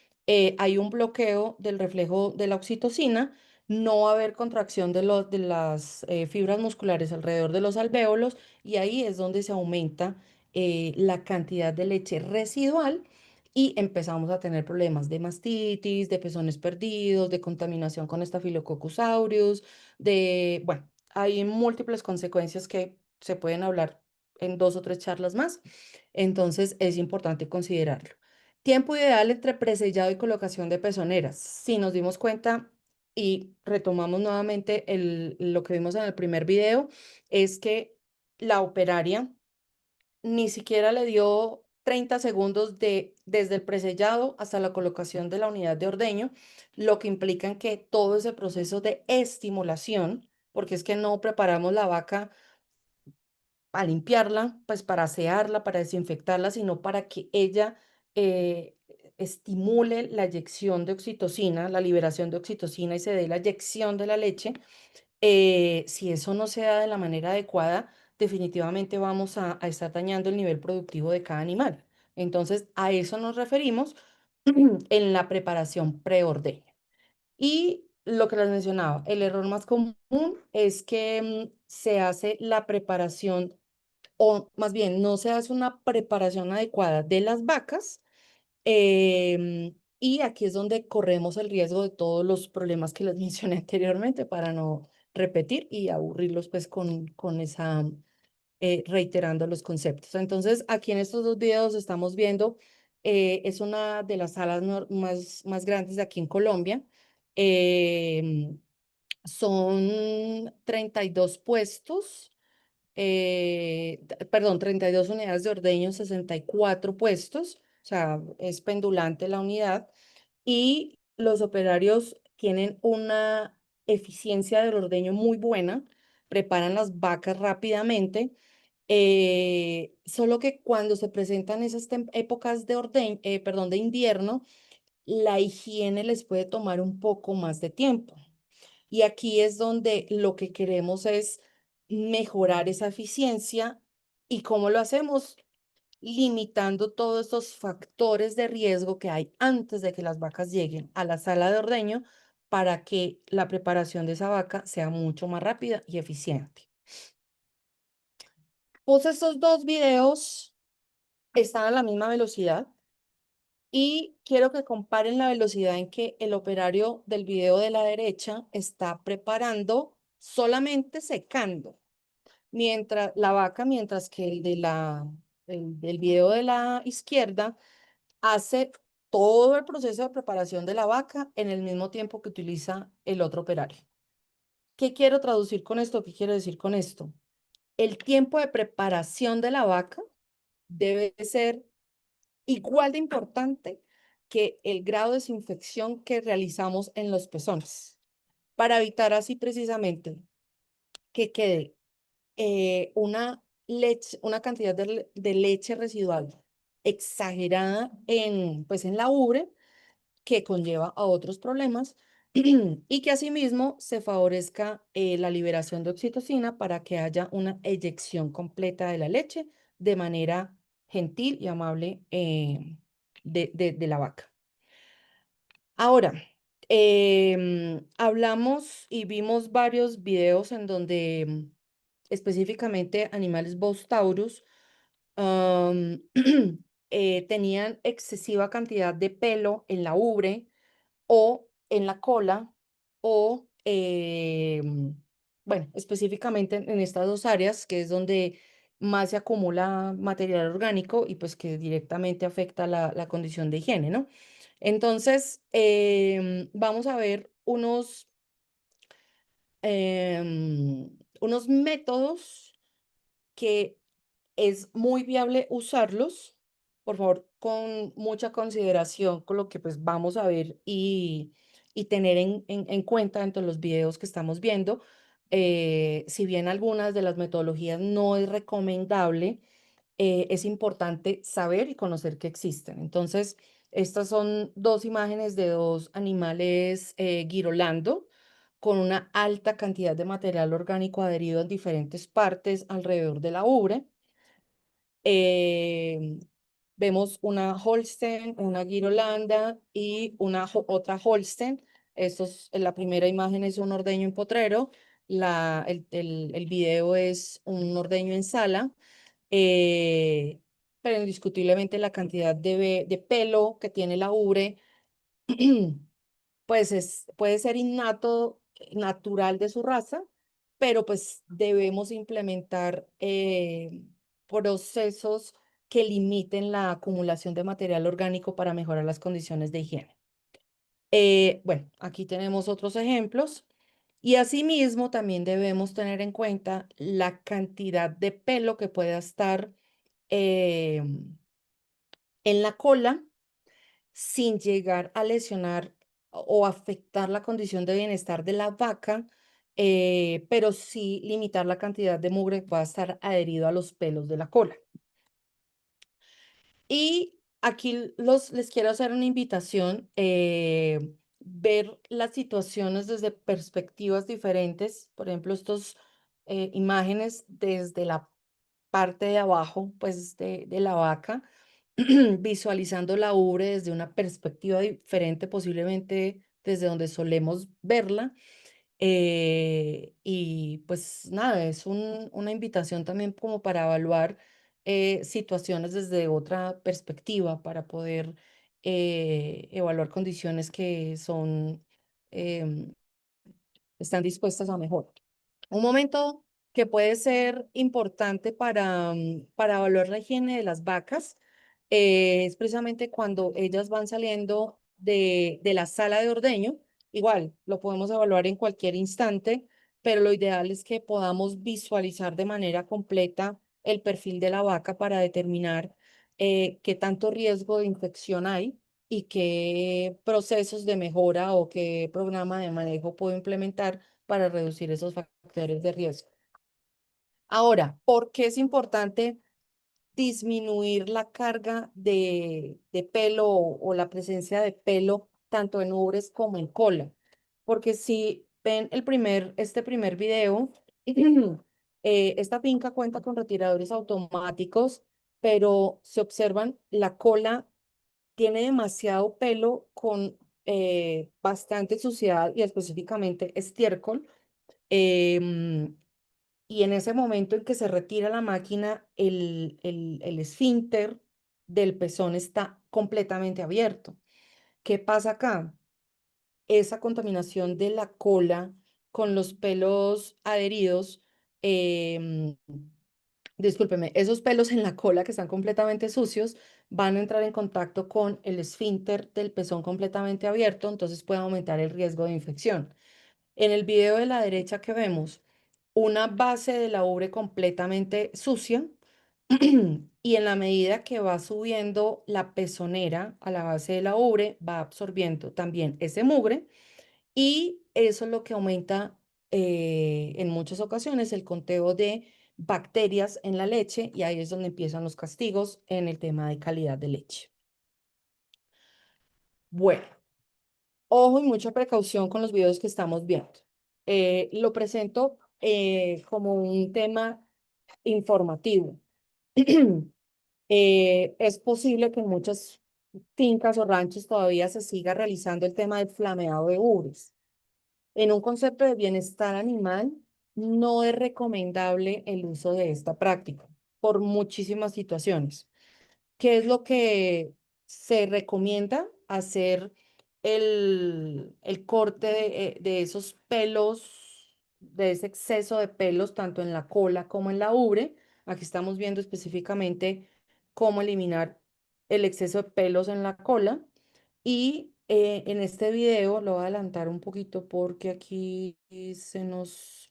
hay un bloqueo del reflejo de la oxitocina, no va a haber contracción de las fibras musculares alrededor de los alvéolos y ahí es donde se aumenta la cantidad de leche residual y empezamos a tener problemas de mastitis, de pezones perdidos, de contaminación con Staphylococcus aureus, bueno, hay múltiples consecuencias que se pueden hablar en dos o tres charlas más, entonces es importante considerarlo. Tiempo ideal entre presellado y colocación de pezoneras. Si nos dimos cuenta y retomamos nuevamente lo que vimos en el primer video, es que la operaria ni siquiera le dio 30 segundos desde el presellado hasta la colocación de la unidad de ordeño, lo que implica en que todo ese proceso de estimulación, porque es que no preparamos la vaca para limpiarla, pues para asearla, para desinfectarla, sino para que ella eh, estimule la eyección de oxitocina, la liberación de oxitocina y se dé la eyección de la leche. Si eso no se da de la manera adecuada, definitivamente vamos a estar dañando el nivel productivo de cada animal. Entonces, a eso nos referimos en la preparación preordeño. Y lo que les mencionaba, el error más común es que se hace la preparación, o más bien, no se hace una preparación adecuada de las vacas. Y aquí es donde corremos el riesgo de todos los problemas que les mencioné anteriormente para no repetir y aburrirlos pues con esa, reiterando los conceptos. Entonces, aquí en estos dos videos estamos viendo, es una de las salas más grandes de aquí en Colombia. Em, Son 32 puestos, perdón, 32 unidades de ordeño, 64 puestos, o sea, es pendulante la unidad, y los operarios tienen una eficiencia del ordeño muy buena, preparan las vacas rápidamente, solo que cuando se presentan esas épocas de perdón, de invierno, la higiene les puede tomar un poco más de tiempo. Y aquí es donde lo que queremos es mejorar esa eficiencia. ¿Y cómo lo hacemos? Limitando todos estos factores de riesgo que hay antes de que las vacas lleguen a la sala de ordeño para que la preparación de esa vaca sea mucho más rápida y eficiente. Puse estos dos videos, están a la misma velocidad y quiero que comparen la velocidad en que el operario del video de la derecha está preparando solamente secando mientras la vaca, mientras que el del video de la izquierda hace todo el proceso de preparación de la vaca en el mismo tiempo que utiliza el otro operario. ¿Qué quiero traducir con esto? ¿Qué quiero decir con esto? El tiempo de preparación de la vaca debe ser igual de importante que el grado de desinfección que realizamos en los pezones, para evitar así precisamente que quede una cantidad de leche residual exagerada pues, en la ubre que conlleva a otros problemas y que asimismo se favorezca la liberación de oxitocina para que haya una eyección completa de la leche de manera gentil y amable de la vaca. Ahora, hablamos y vimos varios videos en donde específicamente animales Bos taurus am, tenían excesiva cantidad de pelo en la ubre o en la cola o, bueno, específicamente en estas dos áreas, que es donde más se acumula material orgánico y pues que directamente afecta la condición de higiene, ¿no? Entonces, vamos a ver unos métodos que es muy viable usarlos, por favor, con mucha consideración con lo que pues vamos a ver y tener en cuenta dentro de los videos que estamos viendo. Si bien algunas de las metodologías no es recomendable, es importante saber y conocer que existen. Entonces, estas son dos imágenes de dos animales girolando con una alta cantidad de material orgánico adherido en diferentes partes alrededor de la ubre. Em, Vemos una Holstein, una Girolanda y otra Holstein. La primera imagen es un ordeño en potrero, el video es un ordeño en sala, eh, pero indiscutiblemente la cantidad de pelo que tiene la ubre pues puede ser innato, natural de su raza, pero pues debemos implementar procesos que limiten la acumulación de material orgánico para mejorar las condiciones de higiene. Bueno, aquí tenemos otros ejemplos. Y asimismo, también debemos tener en cuenta la cantidad de pelo que pueda estar en la cola sin llegar a lesionar o afectar la condición de bienestar de la vaca, pero sí limitar la cantidad de mugre que va a estar adherido a los pelos de la cola. Y aquí les quiero hacer una invitación, ver las situaciones desde perspectivas diferentes. Por ejemplo, estas imágenes desde la parte de abajo, pues de la vaca, visualizando la ubre desde una perspectiva diferente, posiblemente desde donde solemos verla. Y pues nada, es una invitación también como para evaluar situaciones desde otra perspectiva, para poder evaluar condiciones que em, están dispuestas a mejor. Un momento que puede ser importante para evaluar la higiene de las vacas es precisamente cuando ellas van saliendo de la sala de ordeño. igual, lo podemos evaluar en cualquier instante, pero lo ideal es que podamos visualizar de manera completa el perfil de la vaca para determinar qué tanto riesgo de infección hay y qué procesos de mejora o qué programa de manejo puedo implementar para reducir esos factores de riesgo. Ahora, ¿por qué es importante disminuir la carga de pelo o la presencia de pelo tanto en ubres como en cola? Porque si ven este primer video, esta finca cuenta con retiradores automáticos, pero se observan la cola tiene demasiado pelo con bastante suciedad y específicamente estiércol. em, y en ese momento en que se retira la máquina, el esfínter del pezón está completamente abierto. ¿Qué pasa acá? Esa contaminación de la cola con los pelos adheridos, em, discúlpeme, esos pelos en la cola que están completamente sucios van a entrar en contacto con el esfínter del pezón completamente abierto, entonces puede aumentar el riesgo de infección. En el video de la derecha que vemos, una base de la ubre completamente sucia y en la medida que va subiendo la pezonera a la base de la ubre, va absorbiendo también ese mugre y eso es lo que aumenta en muchas ocasiones el conteo de bacterias en la leche y ahí es donde empiezan los castigos en el tema de calidad de leche. Bueno, ojo y mucha precaución con los videos que estamos viendo. Lo presento como un tema informativo. Es posible que en muchas fincas o ranchos todavía se siga realizando el tema del flameado de ubres. En un concepto de bienestar animal, no es recomendable el uso de esta práctica por muchísimas situaciones. ¿Qué es lo que se recomienda? Hacer el corte de esos pelos, de ese exceso de pelos, tanto en la cola como en la ubre. Aquí estamos viendo específicamente cómo eliminar el exceso de pelos en la cola. Y en este video lo voy a adelantar un poquito porque aquí se nos...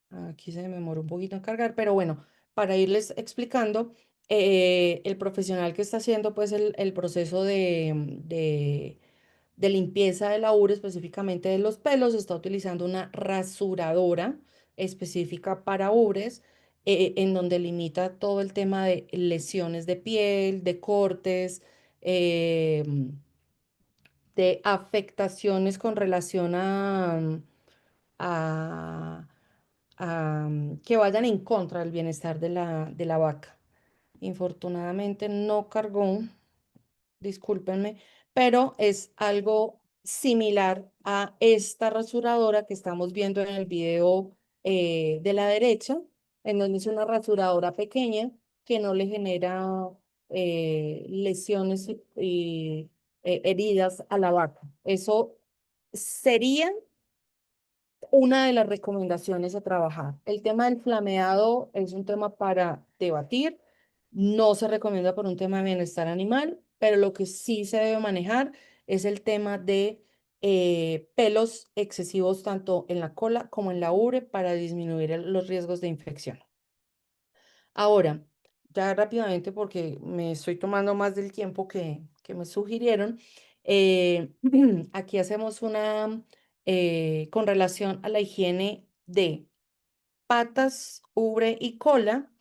Aquí se me demoró un poquito en cargar, pero bueno, para irles explicando, el profesional que está haciendo pues el proceso de limpieza de la ubre, específicamente de los pelos, está utilizando una rasuradora específica para ubres, en donde limita todo el tema de lesiones de piel, de cortes, de afectaciones con relación a, que vayan en contra del bienestar de la vaca. Infortunadamente no cargó, discúlpenme, pero es algo similar a esta rasuradora que estamos viendo en el video de la derecha, en donde es una rasuradora pequeña que no le genera lesiones y heridas a la vaca. Eso sería una de las recomendaciones a trabajar. El tema del flameado es un tema para debatir. No se recomienda por un tema de bienestar animal, pero lo que sí se debe manejar es el tema de pelos excesivos tanto en la cola como en la ubre para disminuir los riesgos de infección. Ahora, ya rápidamente porque me estoy tomando más del tiempo que me sugirieron, aquí hacemos una con relación a la higiene de patas, ubre y cola.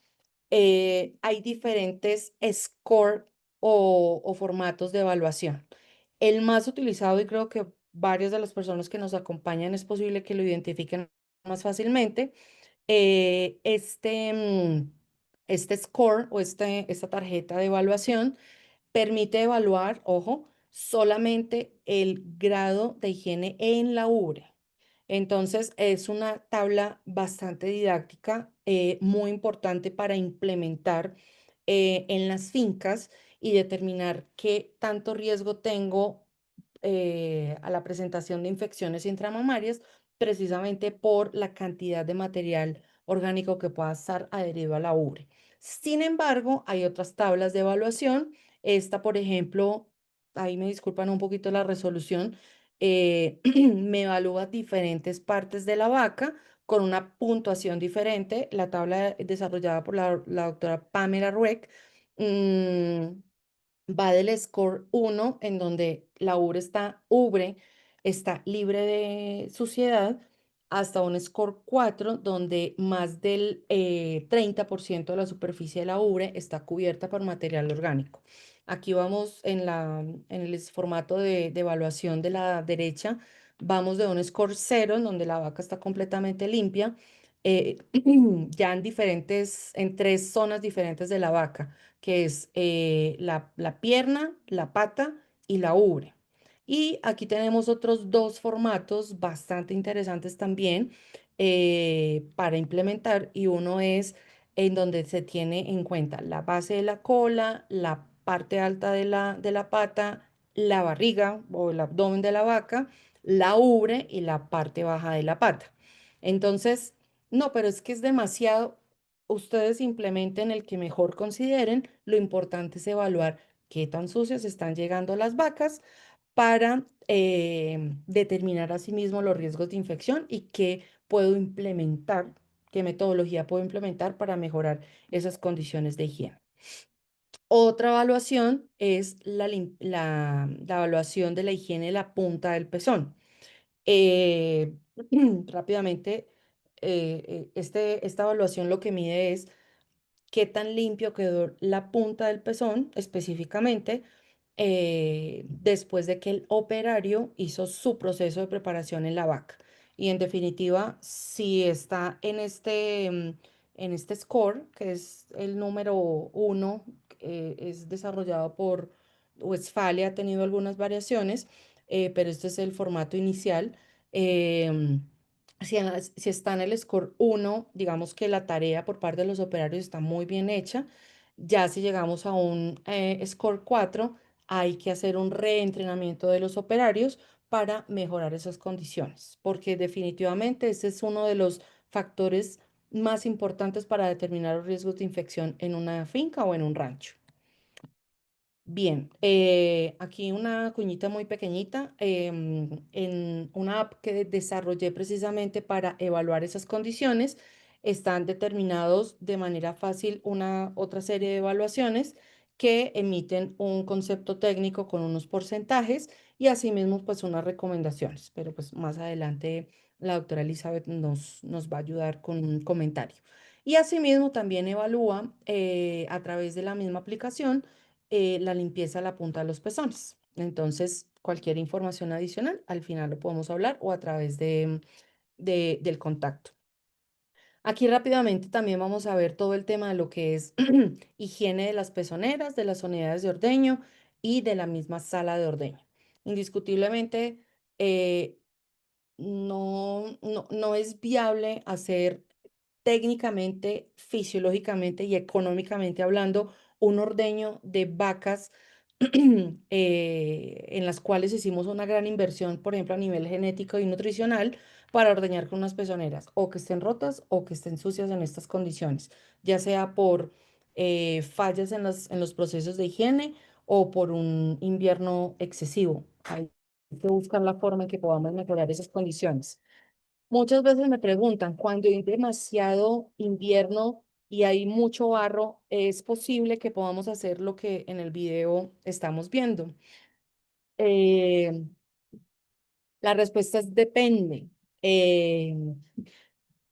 Hay diferentes score o formatos de evaluación. El más utilizado, y creo que varias de las personas que nos acompañan es posible que lo identifiquen más fácilmente, este score o esta tarjeta de evaluación permite evaluar, ojo, solamente el grado de higiene en la ubre. Entonces, es una tabla bastante didáctica, muy importante para implementar en las fincas y determinar qué tanto riesgo tengo a la presentación de infecciones intramamarias, precisamente por la cantidad de material orgánico que pueda estar adherido a la ubre. Sin embargo, hay otras tablas de evaluación. Esta, por ejemplo, ahí me disculpan un poquito la resolución, me evalúa diferentes partes de la vaca con una puntuación diferente. La tabla desarrollada por la doctora Pamela Rueck mm, va del score 1, en donde la ubre está libre de suciedad, hasta un score 4, donde más del 30% de la superficie de la ubre está cubierta por material orgánico. Aquí vamos en el formato de evaluación de la derecha, vamos de un score 0, en donde la vaca está completamente limpia, eh, ya en tres zonas diferentes de la vaca, que es la pierna, la pata y la ubre. Y aquí tenemos otros dos formatos bastante interesantes también para implementar, y uno es en donde se tiene en cuenta la base de la cola, la parte alta de la pata, la barriga o el abdomen de la vaca, la ubre y la parte baja de la pata. Entonces, no, pero es que es demasiado. Ustedes implementen el que mejor consideren. Lo importante es evaluar qué tan sucias están llegando las vacas para determinar asimismo los riesgos de infección y qué puedo implementar, qué metodología puedo implementar para mejorar esas condiciones de higiene. Otra evaluación es la evaluación de la higiene de la punta del pezón. Eh, rápidamente, esta evaluación lo que mide es qué tan limpio quedó la punta del pezón específicamente después de que el operario hizo su proceso de preparación en la vaca. Y en definitiva, si está en este score, que es el número 1, es desarrollado por Westfalia, ha tenido algunas variaciones, pero este es el formato inicial. em, si está en el score 1, digamos que la tarea por parte de los operarios está muy bien hecha. Ya si llegamos a un score 4, hay que hacer un reentrenamiento de los operarios para mejorar esas condiciones, porque definitivamente ese es uno de los factores más importantes para determinar los riesgos de infección en una finca o en un rancho. Bien, aquí una cuñita muy pequeñita, en una app que desarrollé precisamente para evaluar esas condiciones, están determinados de manera fácil una otra serie de evaluaciones que emiten un concepto técnico con unos porcentajes y asimismo pues unas recomendaciones, pero pues más adelante la doctora Elizabeth nos va a ayudar con un comentario. Y asimismo también evalúa a través de la misma aplicación la limpieza de la punta de los pezones. Entonces, cualquier información adicional, al final lo podemos hablar o a través del contacto. Aquí rápidamente también vamos a ver todo el tema de lo que es higiene de las pezoneras, de las unidades de ordeño y de la misma sala de ordeño. Indiscutiblemente, eh, no es viable hacer técnicamente, fisiológicamente y económicamente hablando un ordeño de vacas en las cuales hicimos una gran inversión, por ejemplo, a nivel genético y nutricional, para ordeñar con unas pezoneras, o que estén rotas o que estén sucias en estas condiciones, ya sea por fallas en los procesos de higiene o por un invierno excesivo. Hay que buscar la forma en que podamos mejorar esas condiciones. Muchas veces me preguntan, cuando hay demasiado invierno y hay mucho barro, ¿es posible que podamos hacer lo que en el video estamos viendo? Eh, la respuesta es depende. Eh,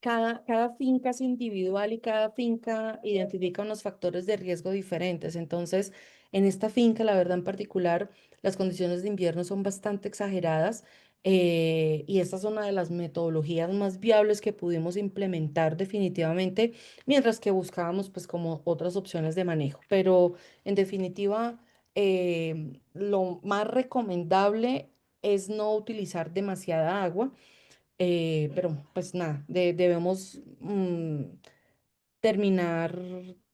cada finca es individual y cada finca identifica unos factores de riesgo diferentes. Entonces, en esta finca, la verdad en particular, las condiciones de invierno son bastante exageradas y esta es una de las metodologías más viables que pudimos implementar definitivamente, mientras que buscábamos pues como otras opciones de manejo. Pero en definitiva, lo más recomendable es no utilizar demasiada agua, pero pues nada, debemos terminar,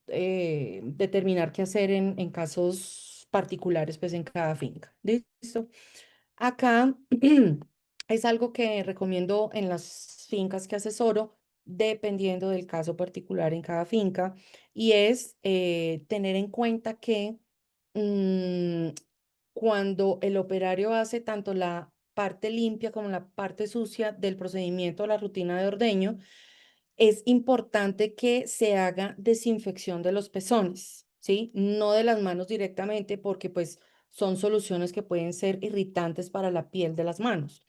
determinar qué hacer en casos particulares, pues en cada finca. ¿Listo? Acá es algo que recomiendo en las fincas que asesoro. dependiendo del caso particular en cada finca, y es tener en cuenta que mm, cuando el operario hace tanto la parte limpia como la parte sucia del procedimiento, la rutina de ordeño, es importante que se haga desinfección de los pezones, ¿sí? No de las manos directamente, porque pues son soluciones que pueden ser irritantes para la piel de las manos.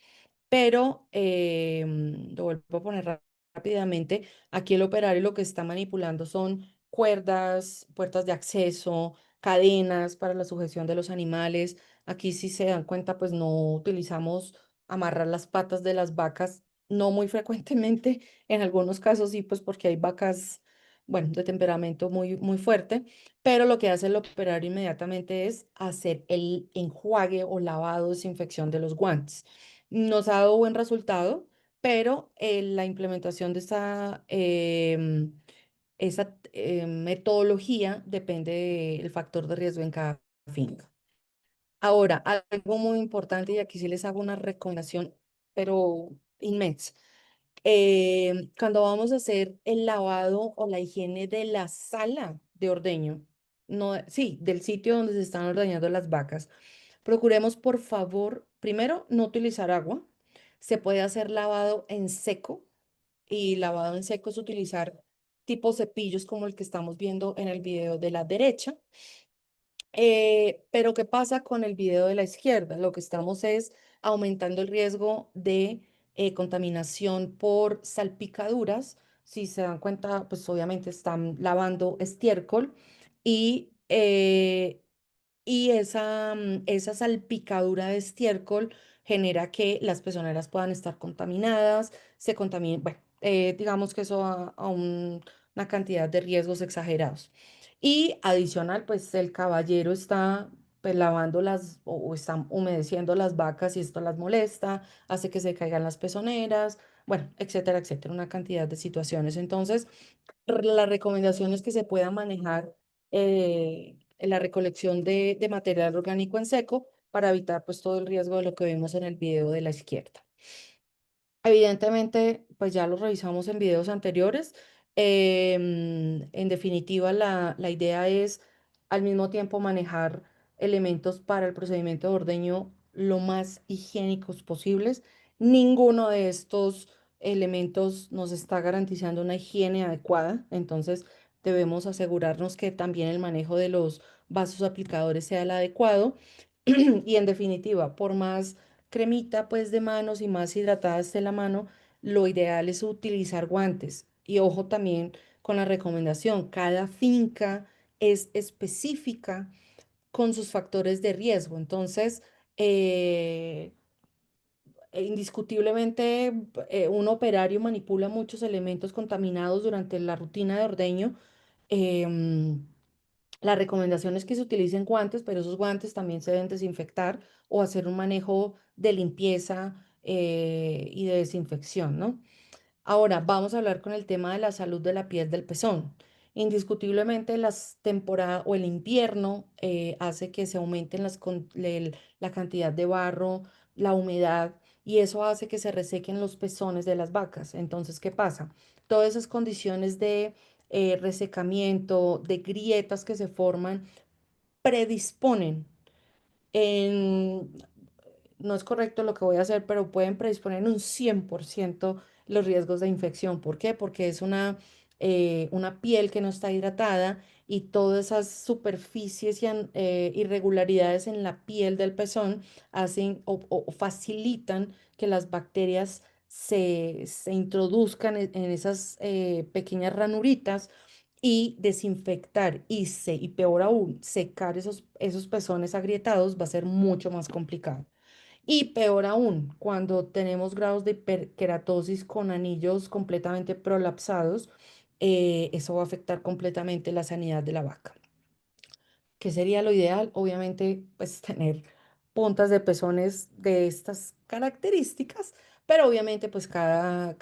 Pero, lo vuelvo a poner rápidamente, aquí el operario lo que está manipulando son cuerdas, puertas de acceso, cadenas para la sujeción de los animales. Aquí, si se dan cuenta, pues no utilizamos amarrar las patas de las vacas, no muy frecuentemente, en algunos casos sí, pues porque hay vacas, bueno, de temperamento muy fuerte, pero lo que hace el operario inmediatamente es hacer el enjuague o lavado, desinfección de los guantes. Nos ha dado buen resultado, pero la implementación de esa metodología depende del factor de riesgo en cada finca. Ahora, algo muy importante, y aquí sí les hago una recomendación, pero inmensa. Cuando vamos a hacer el lavado o la higiene de la sala de ordeño, no, sí, del sitio donde se están ordeñando las vacas, procuremos, por favor, primero, no utilizar agua. Se puede hacer lavado en seco, y lavado en seco es utilizar tipo cepillos como el que estamos viendo en el video de la derecha. Pero ¿qué pasa con el video de la izquierda? Lo que estamos es aumentando el riesgo de contaminación por salpicaduras. Si se dan cuenta, pues obviamente están lavando estiércol, y, esa salpicadura de estiércol genera que las pezoneras puedan estar contaminadas, se contaminen, bueno, digamos que eso va a una cantidad de riesgos exagerados. Y adicional, pues el caballero está pues, lavando o está humedeciendo las vacas, y esto las molesta, hace que se caigan las pezoneras, bueno, etcétera, etcétera, una cantidad de situaciones. Entonces, la recomendación es que se pueda manejar la recolección de material orgánico en seco para evitar pues todo el riesgo de lo que vimos en el video de la izquierda. Evidentemente, pues ya lo revisamos en videos anteriores. En definitiva, la idea es al mismo tiempo manejar elementos para el procedimiento de ordeño lo más higiénicos posibles. Ninguno de estos elementos nos está garantizando una higiene adecuada, entonces debemos asegurarnos que también el manejo de los vasos aplicadores sea el adecuado. Y en definitiva, por más cremita pues de manos y más hidratada esté la mano, lo ideal es utilizar guantes. Y ojo también con la recomendación, cada finca es específica con sus factores de riesgo. Entonces, eh, indiscutiblemente, un operario manipula muchos elementos contaminados durante la rutina de ordeño. em, la recomendación es que se utilicen guantes, pero esos guantes también se deben desinfectar o hacer un manejo de limpieza y de desinfección, ¿no? Ahora, vamos a hablar con el tema de la salud de la piel del pezón. Indiscutiblemente, las temporadas o el invierno hace que se aumenten la cantidad de barro, la humedad, y eso hace que se resequen los pezones de las vacas. Entonces, ¿qué pasa? Todas esas condiciones de resecamiento, de grietas que se forman, predisponen en, no es correcto lo que voy a hacer, pero pueden predisponer en un 100% los riesgos de infección. ¿Por qué? Porque es una piel que no está hidratada, y todas esas superficies y irregularidades en la piel del pezón hacen o facilitan que las bacterias se introduzcan en esas pequeñas ranuritas, y desinfectar y peor aún, secar esos pezones agrietados va a ser mucho más complicado. Y peor aún, cuando tenemos grados de hiperkeratosis con anillos completamente prolapsados, eso va a afectar completamente la sanidad de la vaca. ¿Qué sería lo ideal? Obviamente, pues tener puntas de pezones de estas características, pero obviamente pues cada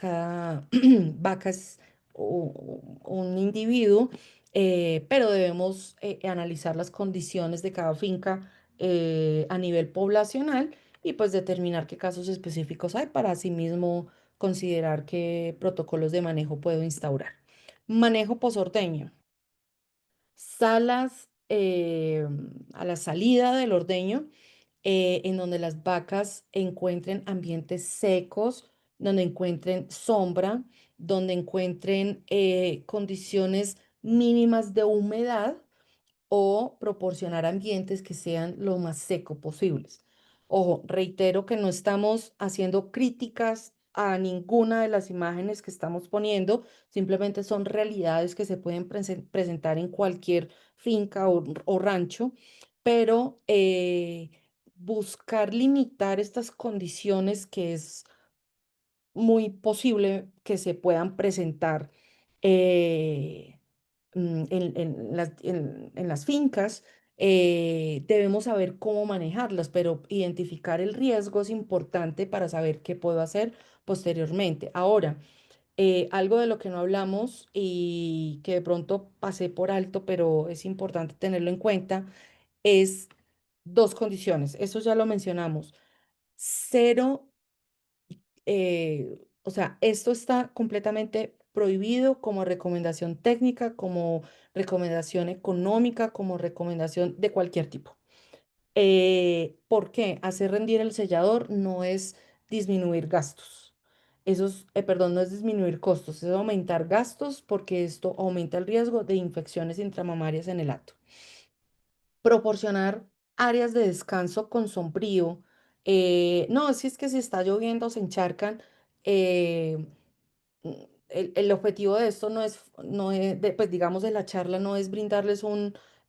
vaca es un individuo, pero debemos analizar las condiciones de cada finca a nivel poblacional, y pues determinar qué casos específicos hay para asimismo considerar qué protocolos de manejo puedo instaurar. Manejo posordeño. Salas a la salida del ordeño, en donde las vacas encuentren ambientes secos, donde encuentren sombra, donde encuentren condiciones mínimas de humedad o proporcionar ambientes que sean lo más seco posibles. Ojo, reitero que no estamos haciendo críticas a ninguna de las imágenes que estamos poniendo, simplemente son realidades que se pueden presentar en cualquier finca o rancho, pero buscar limitar estas condiciones que es muy posible que se puedan presentar en las fincas. Debemos saber cómo manejarlas, pero identificar el riesgo es importante para saber qué puedo hacer posteriormente. Ahora, algo de lo que no hablamos y que de pronto pasé por alto, pero es importante tenerlo en cuenta, es dos condiciones. Eso ya lo mencionamos. Cero, o sea, esto está completamente prohibido como recomendación técnica, como recomendación económica, como recomendación de cualquier tipo. ¿Por qué? Hacer rendir el sellador no es disminuir gastos. Eso es, perdón, no es disminuir costos, es aumentar gastos porque esto aumenta el riesgo de infecciones intramamarias en el acto. Proporcionar áreas de descanso con sombrío. No, si es que si está lloviendo, se encharcan. eh, mm, el objetivo de esto pues digamos, de la charla no es brindarles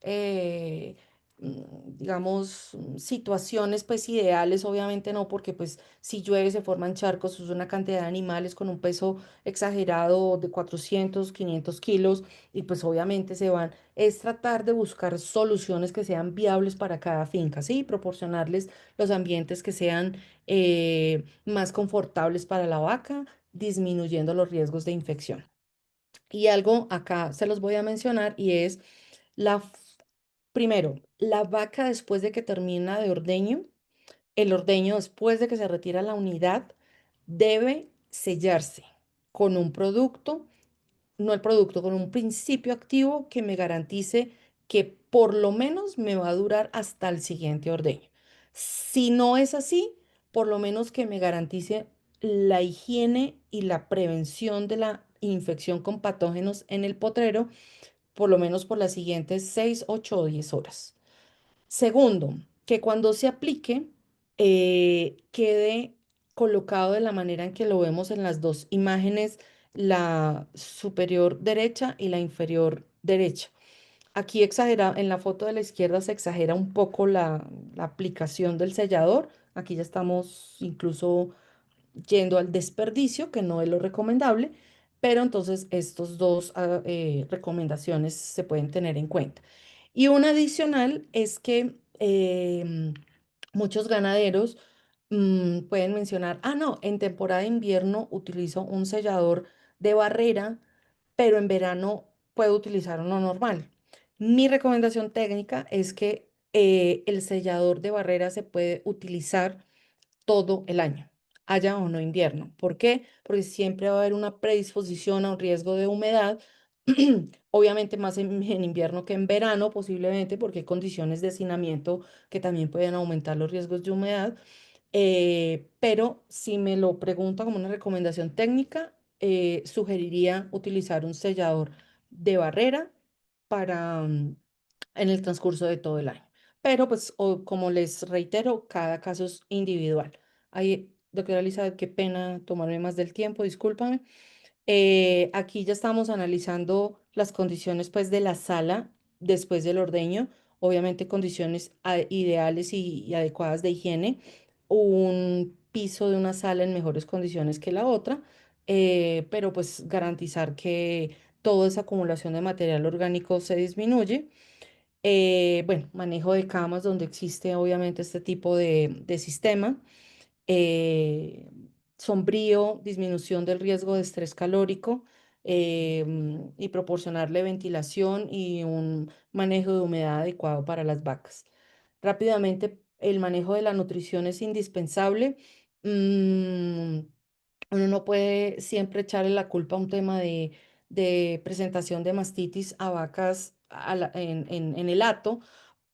eh, digamos, situaciones pues ideales, obviamente no, porque pues si llueve se forman charcos, es una cantidad de animales con un peso exagerado de 400 500 kilos y pues obviamente se van, es tratar de buscar soluciones que sean viables para cada finca, ¿sí? Proporcionarles los ambientes que sean más confortables para la vaca disminuyendo los riesgos de infección. Y algo acá se los voy a mencionar y es primero, la vaca después de que termina de ordeño, el ordeño después de que se retira la unidad, debe sellarse con un producto, no el producto, con un principio activo que me garantice que por lo menos me va a durar hasta el siguiente ordeño. Si no es así, por lo menos que me garantice la higiene y la prevención de la infección con patógenos en el potrero, por lo menos por las siguientes 6, 8 o 10 horas. Segundo, que cuando se aplique, quede colocado de la manera en que lo vemos en las dos imágenes, la superior derecha y la inferior derecha. Aquí exagera, en la foto de la izquierda se exagera un poco la aplicación del sellador. Aquí ya estamos incluso yendo al desperdicio, que no es lo recomendable, pero entonces estos dos recomendaciones se pueden tener en cuenta. Y una adicional es que muchos ganaderos pueden mencionar, ah, no, en temporada de invierno utilizo un sellador de barrera, pero en verano puedo utilizar uno normal. Mi recomendación técnica es que el sellador de barrera se puede utilizar todo el año, haya o no invierno. ¿Por qué? Porque siempre va a haber una predisposición a un riesgo de humedad, obviamente más en invierno que en verano, posiblemente porque hay condiciones de hacinamiento que también pueden aumentar los riesgos de humedad. Pero si me lo pregunta como una recomendación técnica, sugeriría utilizar un sellador de barrera para, en el transcurso de todo el año. Pero pues como les reitero, cada caso es individual. Ahí, doctora Elizabeth, qué pena tomarme más del tiempo, discúlpame. Aquí ya estamos analizando las condiciones pues de la sala después del ordeño, obviamente condiciones ideales y adecuadas de higiene, un piso de una sala en mejores condiciones que la otra, pero pues garantizar que toda esa acumulación de material orgánico se disminuye. Bueno, manejo de camas donde existe obviamente este tipo de sistema. eh, Sombrío, disminución del riesgo de estrés calórico y proporcionarle ventilación y un manejo de humedad adecuado para las vacas. Rápidamente, el manejo de la nutrición es indispensable. Mm, Uno no puede siempre echarle la culpa a un tema de presentación de mastitis a vacas en el hato,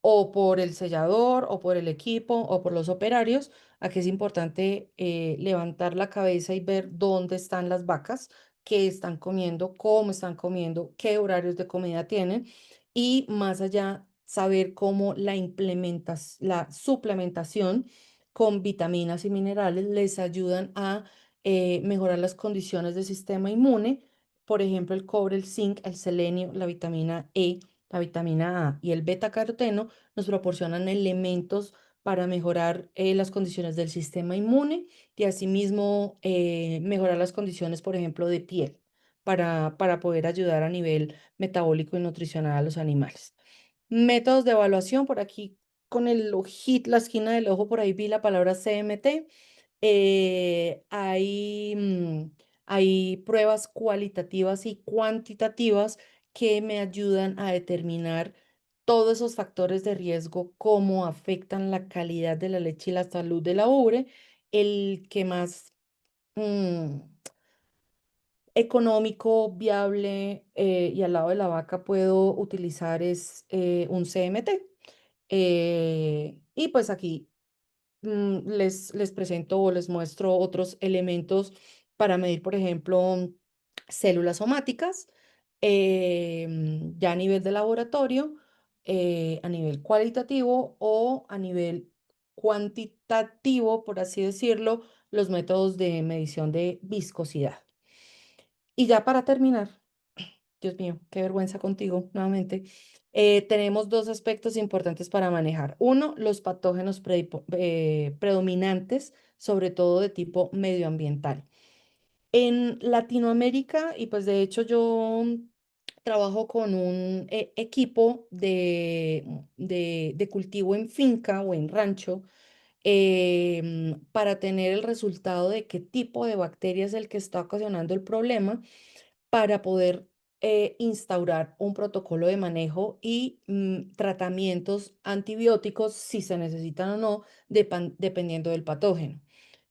o por el sellador, o por el equipo, o por los operarios. Aquí es importante levantar la cabeza y ver dónde están las vacas, qué están comiendo, cómo están comiendo, qué horarios de comida tienen, y más allá, saber cómo la suplementación con vitaminas y minerales les ayudan a mejorar las condiciones del sistema inmune. Por ejemplo, el cobre, el zinc, el selenio, la vitamina E, la vitamina A y el beta-caroteno nos proporcionan elementos para mejorar las condiciones del sistema inmune y asimismo mejorar las condiciones, por ejemplo, de piel, para poder ayudar a nivel metabólico y nutricional a los animales. Métodos de evaluación, por aquí con el ojito, la esquina del ojo, por ahí vi la palabra CMT. Hay pruebas cualitativas y cuantitativas que me ayudan a determinar todos esos factores de riesgo, cómo afectan la calidad de la leche y la salud de la ubre. El que más mm, económico, viable y al lado de la vaca puedo utilizar es un CMT. Y pues aquí les presento o les muestro otros elementos para medir, por ejemplo, células somáticas, ya a nivel de laboratorio, a nivel cualitativo o a nivel cuantitativo, por así decirlo, los métodos de medición de viscosidad. Y ya para terminar, Dios mío, qué vergüenza contigo nuevamente. Tenemos dos aspectos importantes para manejar. Uno, los patógenos predominantes, sobre todo de tipo medioambiental. En Latinoamérica, y pues de hecho yo trabajo con un equipo de cultivo en finca o en rancho, para tener el resultado de qué tipo de bacteria es el que está ocasionando el problema para poder instaurar un protocolo de manejo y tratamientos antibióticos si se necesitan o no, dependiendo del patógeno.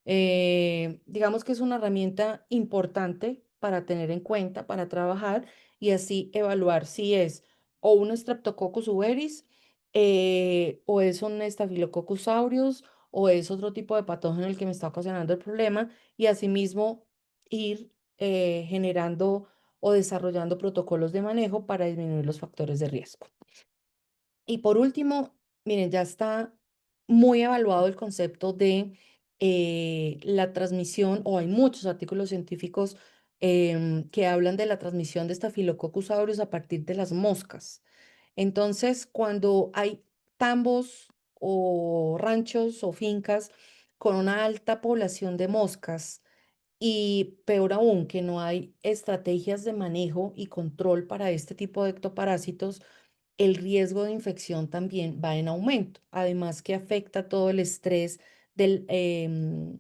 Digamos que es una herramienta importante para tener en cuenta, para trabajar y así evaluar si es o un Streptococcus aureus, o es un Staphylococcus aureus, o es otro tipo de patógeno el que me está ocasionando el problema, y asimismo ir generando o desarrollando protocolos de manejo para disminuir los factores de riesgo. Y por último, miren, ya está muy evaluado el concepto de la transmisión, o hay muchos artículos científicos que hablan de la transmisión de Staphylococcus aureus a partir de las moscas. Entonces, cuando hay tambos o ranchos o fincas con una alta población de moscas, y peor aún, que no hay estrategias de manejo y control para este tipo de ectoparásitos, el riesgo de infección también va en aumento. Además que afecta todo el estrés el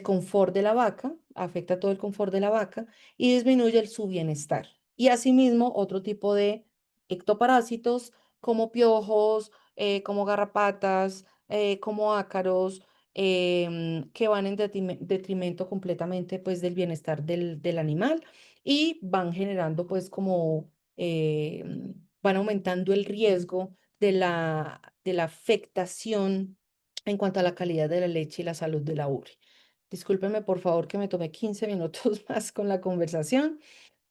confort de la vaca, afecta todo el confort de la vaca y disminuye su bienestar. Y asimismo, otro tipo de ectoparásitos como piojos, como garrapatas, como ácaros, que van en detrimento completamente pues del bienestar del animal, y van generando pues como van aumentando el riesgo de la afectación en cuanto a la calidad de la leche y la salud de la ubre. Discúlpenme, por favor, que me tomé 15 minutos más con la conversación.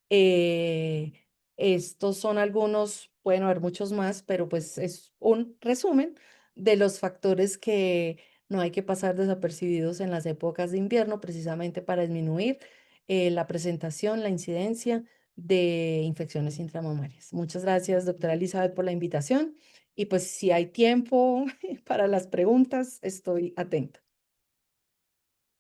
Eh, Estos son algunos, pueden haber muchos más, pero pues es un resumen de los factores que no hay que pasar desapercibidos en las épocas de invierno, precisamente para disminuir la presentación, la incidencia de infecciones intramamarias. Muchas gracias, doctora Elizabeth, por la invitación. Y pues si hay tiempo para las preguntas, estoy atenta.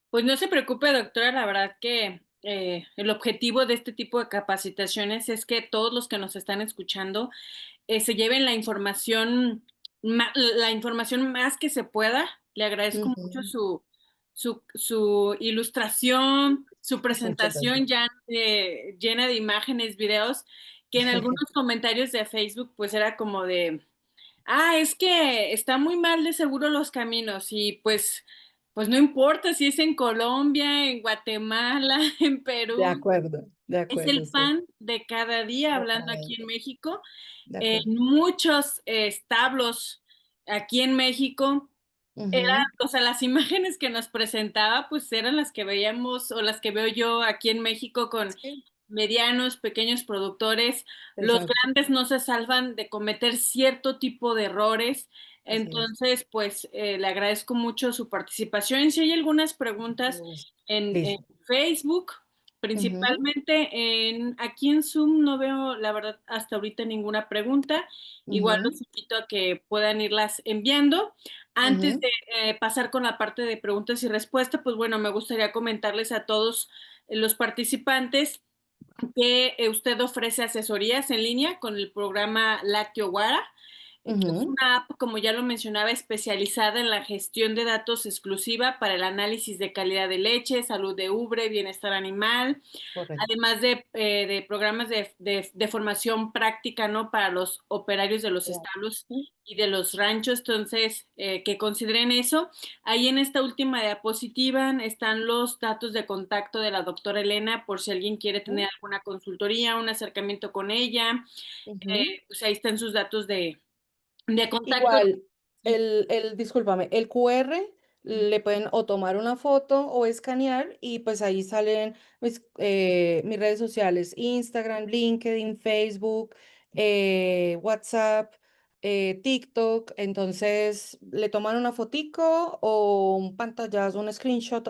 Pues no se preocupe, doctora, la verdad que el objetivo de este tipo de capacitaciones es que todos los que nos están escuchando se lleven la información más que se pueda. Le agradezco mucho Ujú. su ilustración, su Muchas presentación gracias. ya llena de imágenes, videos, que en algunos comentarios de Facebook pues era como de, es que está muy mal de seguro los caminos y pues Pues no importa si es en Colombia, en Guatemala, en Perú, De es acuerdo, el sí, pan de cada día, de hablando cada aquí en día, México. de En acuerdo. muchos establos aquí en México, eran, Ujú, o sea, las imágenes que nos presentaba, pues eran las que veíamos o las que veo yo aquí en México con sí, medianos, pequeños productores. Los exacto, grandes no se salvan de cometer cierto tipo de errores. así es. Entonces, pues le agradezco mucho su participación. Si hay algunas preguntas Listo. en Listo. Facebook, Ujú, principalmente aquí en Zoom no veo, la verdad, hasta ahorita ninguna pregunta. Igual ujú, los invito a que puedan irlas enviando. Antes ujú, de pasar con la parte de preguntas y respuestas, pues bueno, me gustaría comentarles a todos los participantes que usted ofrece asesorías en línea con el programa Lácteo Guara, que es ujú, una app, como ya lo mencionaba, especializada en la gestión de datos exclusiva para el análisis de calidad de leche, salud de ubre, bienestar animal, correcto. además de programas de formación práctica, ¿no? Para los operarios de los Claro. establos Ujú, y de los ranchos, entonces, que consideren eso. Ahí en esta última diapositiva están los datos de contacto de la doctora Elena por si alguien quiere tener alguna consultoría, un acercamiento con ella, ujú. pues ahí están sus datos de contacto. Igual, Sí. discúlpame, el QR le pueden o tomar una foto o escanear y pues ahí salen mis redes sociales, Instagram, LinkedIn, Facebook, WhatsApp, TikTok. Entonces, le toman una fotico o un pantallazo, un screenshot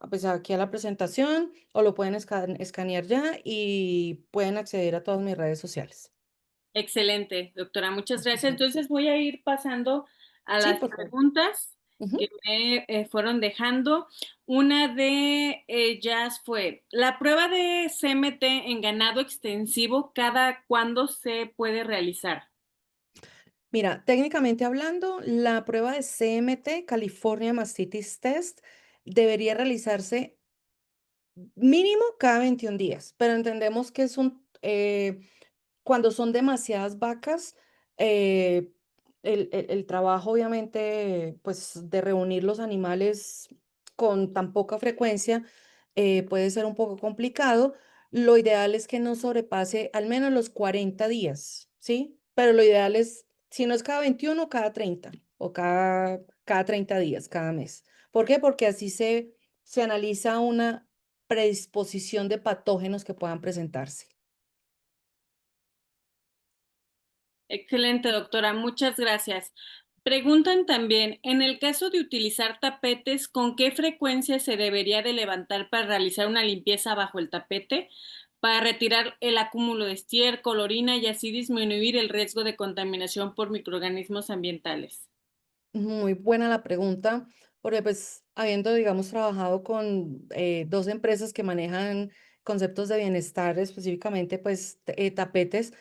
pues aquí a la presentación o lo pueden escanear ya y pueden acceder a todas mis redes sociales. Excelente, doctora, muchas gracias. Entonces voy a ir pasando a Sí, las por favor. preguntas que Ujú. me fueron dejando. Una de ellas fue, ¿la prueba de CMT en ganado extensivo cada cuándo se puede realizar? Mira, técnicamente hablando, la prueba de CMT, California Mastitis Test, debería realizarse mínimo cada 21 días, pero entendemos que cuando son demasiadas vacas, eh, el trabajo obviamente, pues de reunir los animales con tan poca frecuencia puede ser un poco complicado. Lo ideal es que no sobrepase al menos los 40 días, ¿sí? Pero lo ideal es, si no es cada 21, cada 30 o cada 30 días, cada mes. ¿Por qué? Porque así se analiza una predisposición de patógenos que puedan presentarse. Excelente, doctora, muchas gracias. Preguntan también, en el caso de utilizar tapetes, ¿con qué frecuencia se debería de levantar para realizar una limpieza bajo el tapete, para retirar el acúmulo de estiércol, orina y así disminuir el riesgo de contaminación por microorganismos ambientales? Muy buena la pregunta, porque pues habiendo, digamos, trabajado con dos empresas que manejan conceptos de bienestar, específicamente pues tapetes,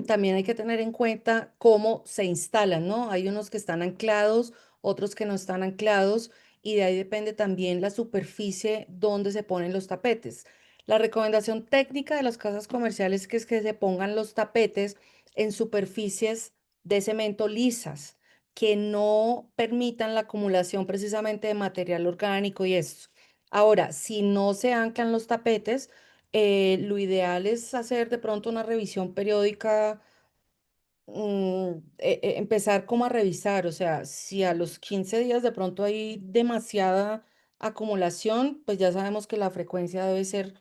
también hay que tener en cuenta cómo se instalan, ¿no? Hay unos que están anclados, otros que no están anclados, y de ahí depende también la superficie donde se ponen los tapetes. La recomendación técnica de las casas comerciales que es que se pongan los tapetes en superficies de cemento lisas que no permitan la acumulación precisamente de material orgánico y esto. Ahora, si no se anclan los tapetes, lo ideal es hacer de pronto una revisión periódica, empezar como a revisar, o sea, si a los 15 días de pronto hay demasiada acumulación, pues ya sabemos que la frecuencia debe ser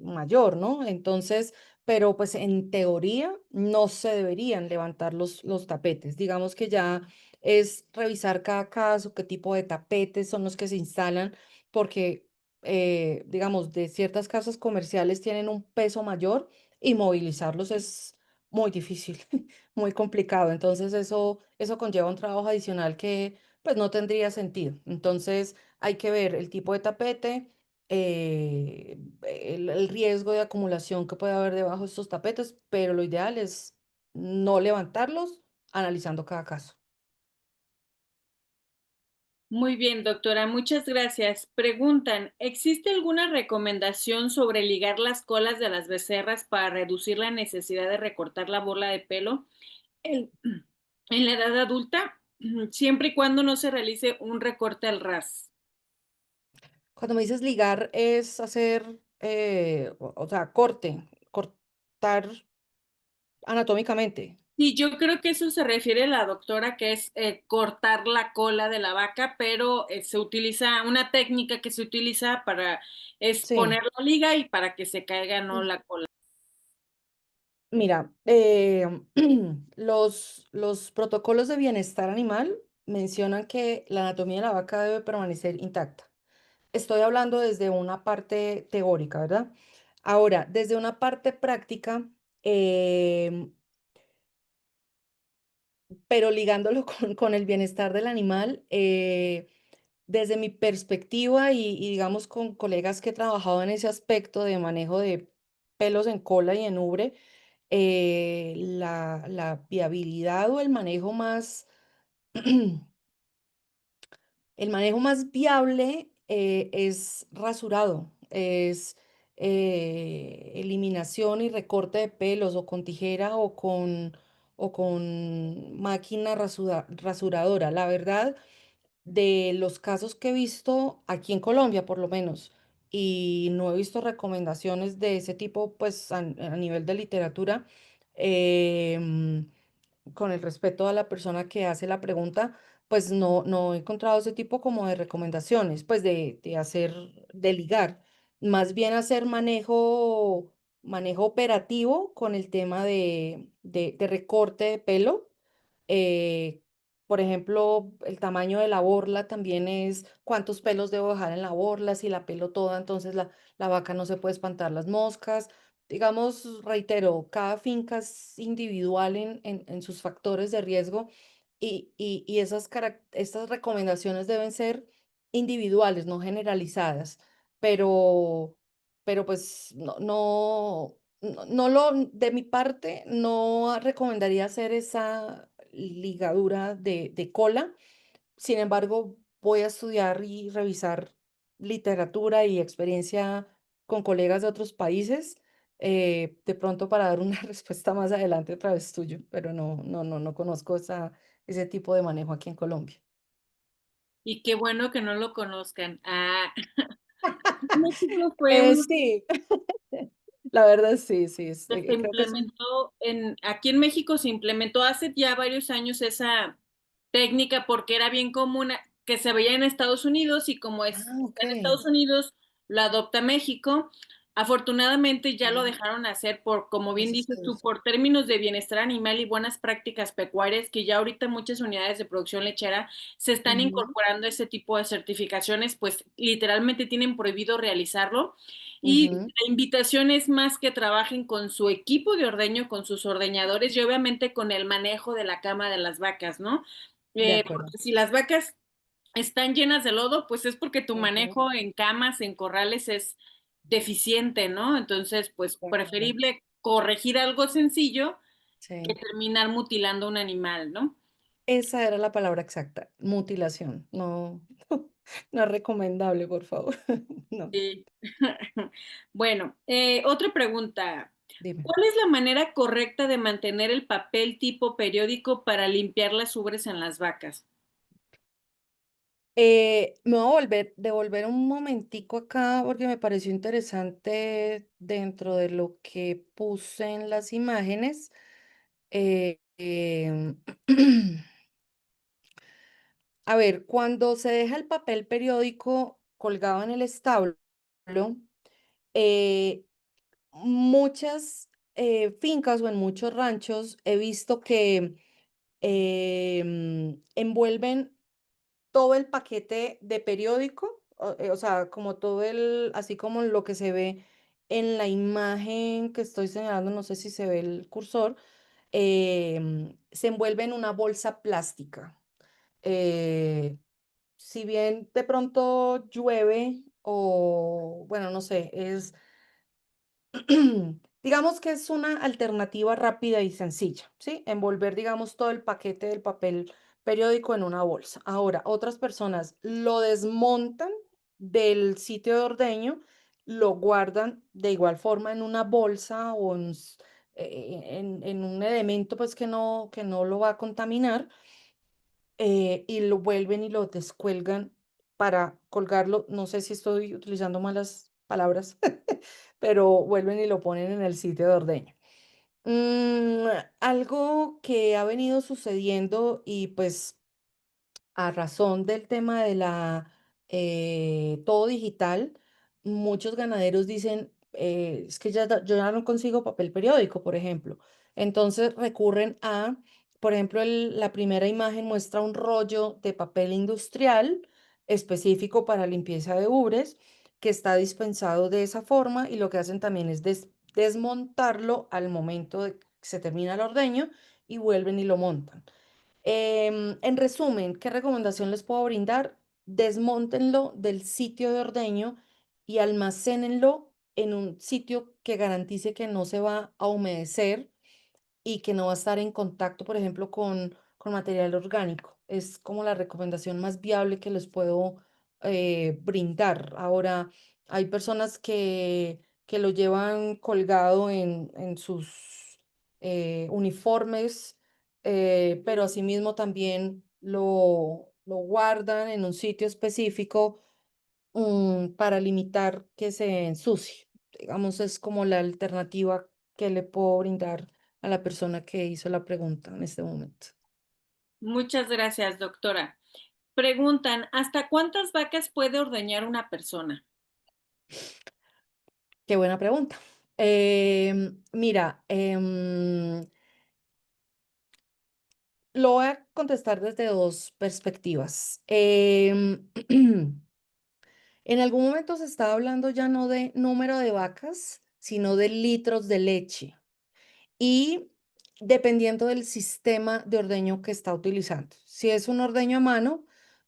mayor, ¿no? Entonces, pero pues en teoría no se deberían levantar los tapetes. Digamos que ya es revisar cada caso, qué tipo de tapetes son los que se instalan, porque, digamos, de ciertas casas comerciales tienen un peso mayor y movilizarlos es muy difícil, muy complicado. Entonces, eso conlleva un trabajo adicional que pues no tendría sentido. Entonces, hay que ver el tipo de tapete, el riesgo de acumulación que puede haber debajo de estos tapetes, pero lo ideal es no levantarlos analizando cada caso. Muy bien, doctora, muchas gracias. Preguntan, ¿existe alguna recomendación sobre ligar las colas de las becerras para reducir la necesidad de recortar la bola de pelo en, en la edad adulta? siempre y cuando no se realice un recorte al ras. Cuando me dices ligar es hacer, o sea, cortar anatómicamente. Y yo creo que eso se refiere la doctora, que es cortar la cola de la vaca, pero se utiliza una técnica que se utiliza para es Sí. poner la liga y para que se caiga no la cola. Mira, los protocolos de bienestar animal mencionan que la anatomía de la vaca debe permanecer intacta. Estoy hablando desde una parte teórica, ¿verdad? Ahora, desde una parte práctica, em, pero ligándolo con el bienestar del animal, desde mi perspectiva y digamos con colegas que he trabajado en ese aspecto de manejo de pelos en cola y en ubre, la viabilidad o el manejo más viable es rasurado, es eliminación y recorte de pelos o con tijera o con máquina rasuradora. La verdad, de los casos que he visto aquí en Colombia, por lo menos, y no he visto recomendaciones de ese tipo, pues a nivel de literatura, em, con el respeto a la persona que hace la pregunta, pues no he encontrado ese tipo como de recomendaciones, pues de hacer, de ligar, más bien hacer manejo operativo con el tema de recorte de pelo. eh, por ejemplo, el tamaño de la borla también es cuántos pelos debo dejar en la borla, si la pelo toda, entonces la vaca no se puede espantar las moscas. Digamos, reitero, cada finca es individual en sus factores de riesgo y estas recomendaciones deben ser individuales, no generalizadas, pero, pero pues de mi parte, no recomendaría hacer esa ligadura de cola. Sin embargo, voy a estudiar y revisar literatura y experiencia con colegas de otros países, de pronto para dar una respuesta más adelante otra vez tuyo, pero no conozco ese tipo de manejo aquí en Colombia. Y qué bueno que no lo conozcan. Ah, México fue Sí, la verdad sí, que se creo que es un... implementó aquí en México se implementó hace ya varios años esa técnica porque era bien común que se veía en Estados Unidos y como Ah, ok. está en Estados Unidos, lo adopta México. Afortunadamente ya lo Sí, dejaron hacer por, como bien gracias a dices tú, Dios. por términos de bienestar animal y buenas prácticas pecuarias, que ya ahorita muchas unidades de producción lechera se están Ujú, incorporando ese tipo de certificaciones, pues literalmente tienen prohibido realizarlo. Y ujú, la invitación es más que trabajen con su equipo de ordeño, con sus ordeñadores y obviamente con el manejo de la cama de las vacas, ¿no? de acuerdo. Porque si las vacas están llenas de lodo, pues es porque tu Ujú, manejo en camas, en corrales es deficiente, ¿no? Entonces, pues de acuerdo. preferible corregir algo sencillo que Sí. terminar mutilando un animal, ¿no? Esa era la palabra exacta, mutilación. No, no es recomendable, por favor. No, Sí. Bueno, otra pregunta. dime. ¿Cuál es la manera correcta de mantener el papel tipo periódico para limpiar las ubres en las vacas? Me voy a devolver un momentico acá porque me pareció interesante dentro de lo que puse en las imágenes. Eh, em, a ver, cuando se deja el papel periódico colgado en el establo, eh, muchas fincas o en muchos ranchos he visto que envuelven todo el paquete de periódico, o sea, como así como lo que se ve en la imagen que estoy señalando, no sé si se ve el cursor, se envuelve en una bolsa plástica. Eh, si bien de pronto llueve o, bueno, no sé, digamos que es una alternativa rápida y sencilla, ¿sí? Envolver, digamos, todo el paquete del papel periódico en una bolsa. Ahora, otras personas lo desmontan del sitio de ordeño, lo guardan de igual forma en una bolsa o en un elemento pues que no lo va a contaminar y lo vuelven y lo descuelgan para colgarlo. No sé si estoy utilizando malas palabras, pero vuelven y lo ponen en el sitio de ordeño. Mm, algo que ha venido sucediendo y pues a razón del tema de la todo digital, muchos ganaderos dicen, es que yo ya no consigo papel periódico, por ejemplo. Entonces recurren a, por ejemplo, la primera imagen muestra un rollo de papel industrial específico para limpieza de ubres que está dispensado de esa forma y lo que hacen también es desmontarlo al momento de que se termina el ordeño y vuelven y lo montan. En resumen, ¿qué recomendación les puedo brindar? Desmóntenlo del sitio de ordeño y almacénenlo en un sitio que garantice que no se va a humedecer y que no va a estar en contacto, por ejemplo, con material orgánico. Es como la recomendación más viable que les puedo brindar. Ahora, hay personas que lo llevan colgado en sus uniformes, pero asimismo también lo guardan en un sitio específico para limitar que se ensucie. Digamos, es como la alternativa que le puedo brindar a la persona que hizo la pregunta en este momento. Muchas gracias, doctora. Preguntan, ¿hasta cuántas vacas puede ordeñar una persona? Qué buena pregunta. Mira, lo voy a contestar desde dos perspectivas. En algún momento se estaba hablando ya no de número de vacas, sino de litros de leche. Y dependiendo del sistema de ordeño que está utilizando. Si es un ordeño a mano,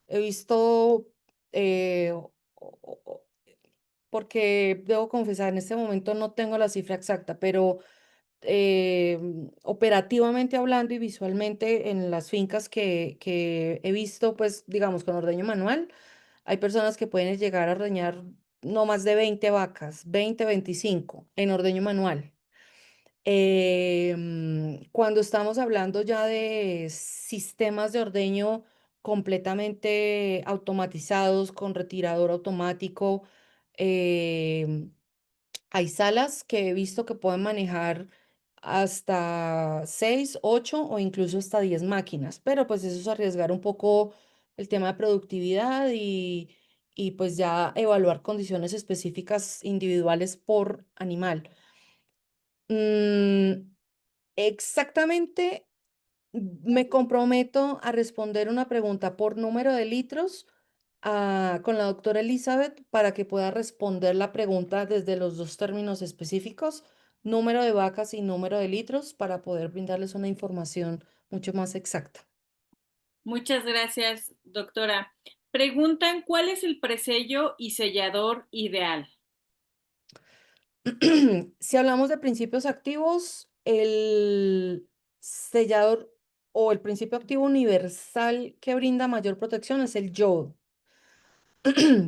he visto, porque debo confesar, en este momento no tengo la cifra exacta, pero operativamente hablando y visualmente en las fincas que he visto, pues digamos con ordeño manual, hay personas que pueden llegar a ordeñar no más de 20 vacas, 20, 25 en ordeño manual. Cuando estamos hablando ya de sistemas de ordeño completamente automatizados, con retirador automático, em, hay salas que he visto que pueden manejar hasta 6, 8 o incluso hasta 10 máquinas, pero pues eso es arriesgar un poco el tema de productividad y pues ya evaluar condiciones específicas individuales por animal. Mm, Exactamente, me comprometo a responder una pregunta por número de litros con la doctora Elizabeth para que pueda responder la pregunta desde los dos términos específicos, número de vacas y número de litros, para poder brindarles una información mucho más exacta. Muchas gracias, doctora. Preguntan, ¿cuál es el presello y sellador ideal? Si hablamos de principios activos, el sellador o el principio activo universal que brinda mayor protección es el yodo.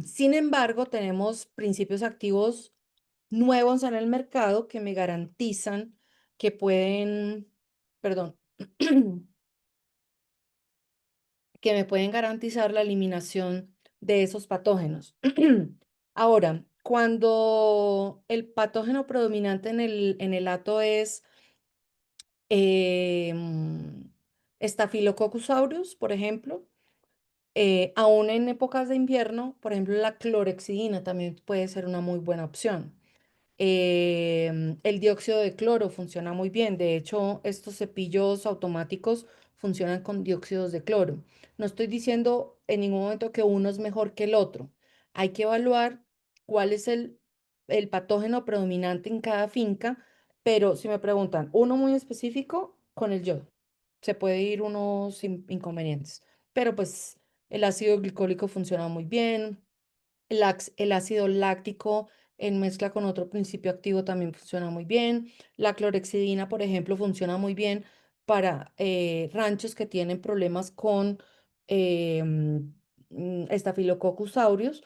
Sin embargo, tenemos principios activos nuevos en el mercado que me garantizan que pueden, perdón, que me pueden garantizar la eliminación de esos patógenos. Ahora, cuando el patógeno predominante en el hato es em, Staphylococcus aureus, por ejemplo, aún en épocas de invierno, por ejemplo, la clorexidina también puede ser una muy buena opción. El dióxido de cloro funciona muy bien. De hecho, estos cepillos automáticos funcionan con dióxidos de cloro. No estoy diciendo en ningún momento que uno es mejor que el otro. Hay que evaluar cuál es el patógeno predominante en cada finca, pero si me preguntan, uno muy específico, con el yodo. Se puede ir uno sin inconvenientes, pero pues el ácido glicólico funciona muy bien. El ácido láctico en mezcla con otro principio activo también funciona muy bien. La clorexidina, por ejemplo, funciona muy bien para ranchos que tienen problemas con Staphylococcus aureus,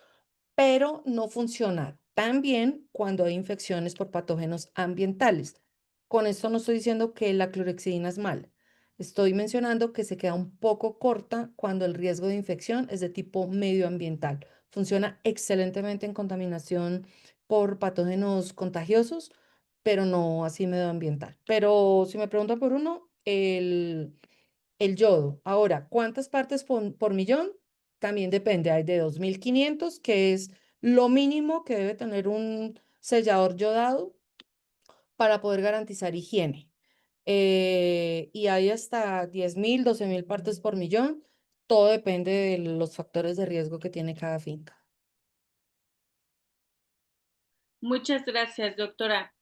pero no funciona tan bien cuando hay infecciones por patógenos ambientales. Con esto no estoy diciendo que la clorexidina es mala. Estoy mencionando que se queda un poco corta cuando el riesgo de infección es de tipo medioambiental. Funciona excelentemente en contaminación por patógenos contagiosos, pero no así medioambiental. Pero si me preguntan por uno, el yodo. Ahora, ¿cuántas partes por millón? También depende. Hay de 2.500, que es lo mínimo que debe tener un sellador yodado para poder garantizar higiene. Y hay hasta 10.000, 12.000 partes por millón. Todo depende de los factores de riesgo que tiene cada finca. Muchas gracias, doctora.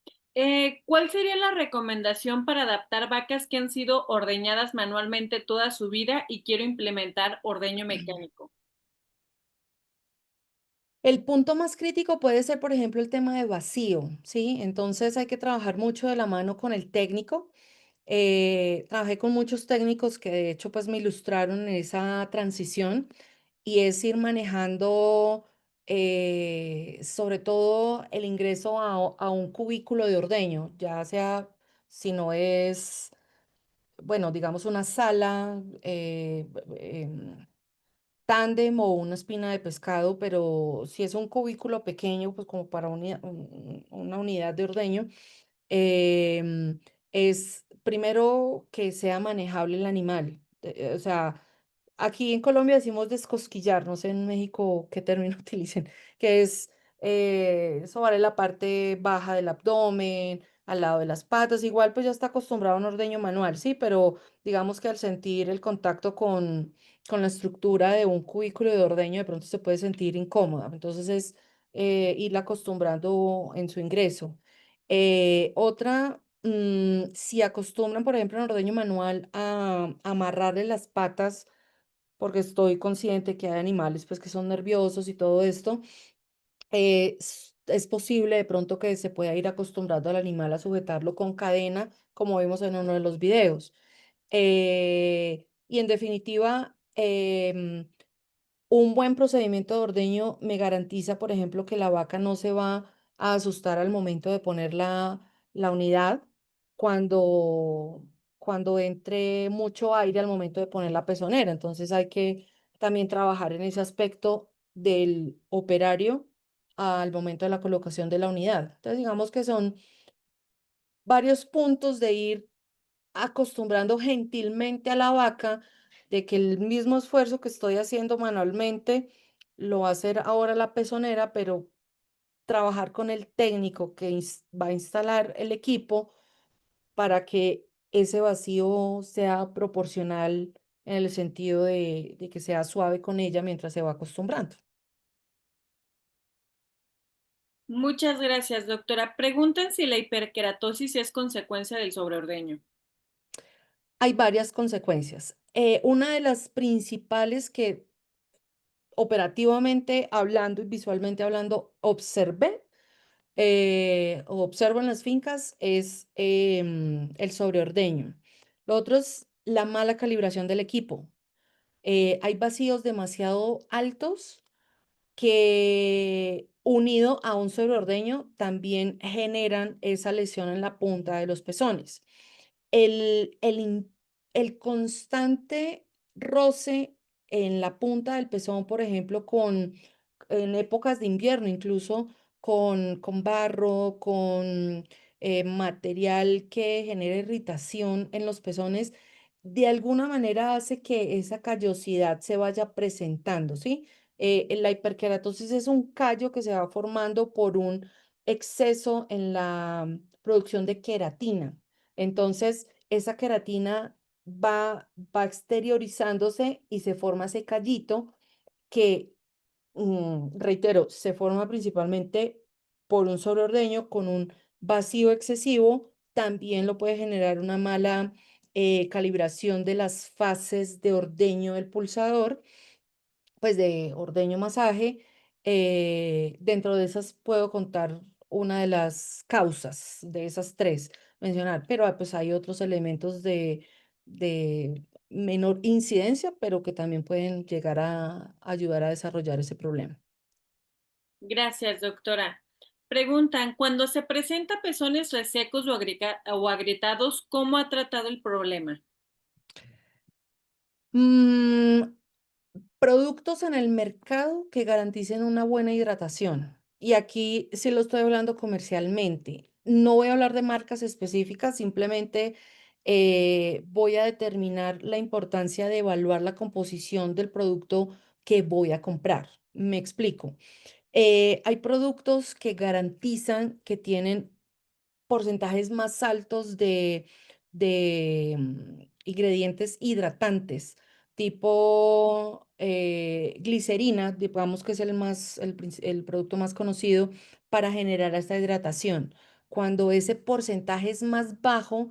¿Cuál sería la recomendación para adaptar vacas que han sido ordeñadas manualmente toda su vida y quiero implementar ordeño mecánico? El punto más crítico puede ser, por ejemplo, el tema de vacío, ¿sí? Entonces hay que trabajar mucho de la mano con el técnico. Trabajé con muchos técnicos que de hecho pues me ilustraron en esa transición y es ir manejando sobre todo el ingreso a un cubículo de ordeño, ya sea si no es, bueno, digamos una sala, tándem o una espina de pescado, pero si es un cubículo pequeño, pues como para una unidad de ordeño, em, es primero que sea manejable el animal. O sea, aquí en Colombia decimos descosquillar, no sé en México qué término utilicen, que es sobar la parte baja del abdomen, al lado de las patas. Igual pues ya está acostumbrado a un ordeño manual, sí, pero digamos que al sentir el contacto con la estructura de un cubículo de ordeño, de pronto se puede sentir incómoda. Entonces es irla acostumbrando en su ingreso. Otra, si acostumbran, por ejemplo, en ordeño manual a amarrarle las patas, porque estoy consciente que hay animales pues que son nerviosos y todo esto, es posible de pronto que se pueda ir acostumbrando al animal a sujetarlo con cadena, como vimos en uno de los videos. Y en definitiva, un buen procedimiento de ordeño me garantiza, por ejemplo, que la vaca no se va a asustar al momento de poner la unidad cuando, cuando entre mucho aire al momento de poner la pezonera. Entonces hay que también trabajar en ese aspecto del operario al momento de la colocación de la unidad. Entonces digamos que son varios puntos de ir acostumbrando gentilmente a la vaca de que el mismo esfuerzo que estoy haciendo manualmente lo va a hacer ahora la pezonera, pero trabajar con el técnico que va a instalar el equipo para que ese vacío sea proporcional en el sentido de que sea suave con ella mientras se va acostumbrando. Muchas gracias, doctora. Preguntan si la hiperkeratosis es consecuencia del sobreordeño. Hay varias consecuencias. Una de las principales que operativamente hablando y visualmente hablando observé o observo en las fincas es el sobreordeño. Lo otro es la mala calibración del equipo. Hay vacíos demasiado altos que unido a un sobreordeño también generan esa lesión en la punta de los pezones. El, el, in- el constante roce en la punta del pezón, por ejemplo, en épocas de invierno, incluso con barro, con material que genera irritación en los pezones, de alguna manera hace que esa callosidad se vaya presentando, ¿sí? La hiperkeratosis es un callo que se va formando por un exceso en la producción de queratina. Entonces, esa queratina va exteriorizándose y se forma ese callito que, reitero, se forma principalmente por un sobreordeño con un vacío excesivo. También lo puede generar una mala calibración de las fases de ordeño del pulsador, pues de ordeño masaje. Dentro de esas puedo contar una de las causas de esas tres mencionar, pero pues hay otros elementos de menor incidencia, pero que también pueden llegar a ayudar a desarrollar ese problema. Gracias, doctora. Preguntan, cuando se presenta pezones resecos o agrietados, ¿cómo ha tratado el problema? Mm, Productos en el mercado que garanticen una buena hidratación. Y aquí sí lo estoy hablando comercialmente. No voy a hablar de marcas específicas, simplemente voy a determinar la importancia de evaluar la composición del producto que voy a comprar. Me explico. Hay productos que garantizan que tienen porcentajes más altos de ingredientes hidratantes, tipo glicerina, digamos que es el producto más conocido para generar esta hidratación. Cuando ese porcentaje es más bajo,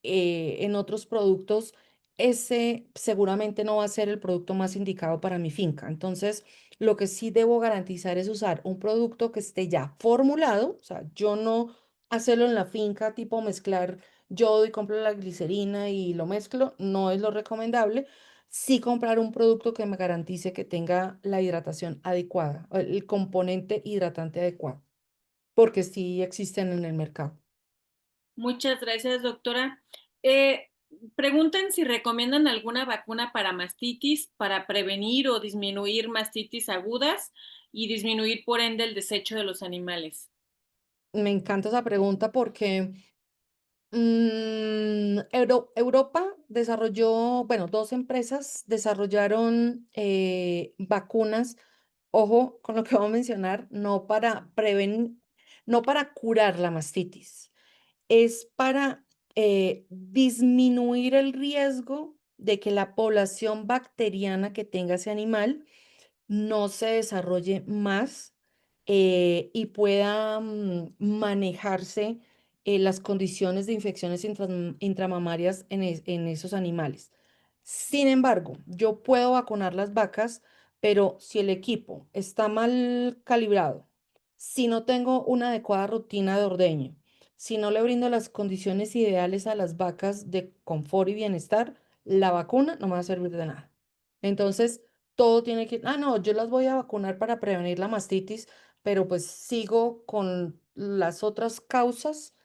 en otros productos, ese seguramente no va a ser el producto más indicado para mi finca. Entonces, lo que sí debo garantizar es usar un producto que esté ya formulado, o sea, yo no hacerlo en la finca, tipo mezclar yodo y compro la glicerina y lo mezclo, no es lo recomendable. Sí comprar un producto que me garantice que tenga la hidratación adecuada, el componente hidratante adecuado, porque sí existen en el mercado. Muchas gracias, doctora. Eh, Preguntan si recomiendan alguna vacuna para mastitis para prevenir o disminuir mastitis agudas y disminuir por ende el desecho de los animales. Me encanta esa pregunta porque Europa desarrolló, bueno, dos empresas desarrollaron vacunas, ojo con lo que voy a mencionar, no para prevenir, no para curar la mastitis, es para disminuir el riesgo de que la población bacteriana que tenga ese animal no se desarrolle más y pueda manejarse las condiciones de infecciones intramamarias en esos animales. Sin embargo, yo puedo vacunar las vacas, pero si el equipo está mal calibrado, si no tengo una adecuada rutina de ordeño, si no le brindo las condiciones ideales a las vacas de confort y bienestar, la vacuna no me va a servir de nada. Entonces, todo tiene que, no, yo las voy a vacunar para prevenir la mastitis, pero pues sigo con las otras causas,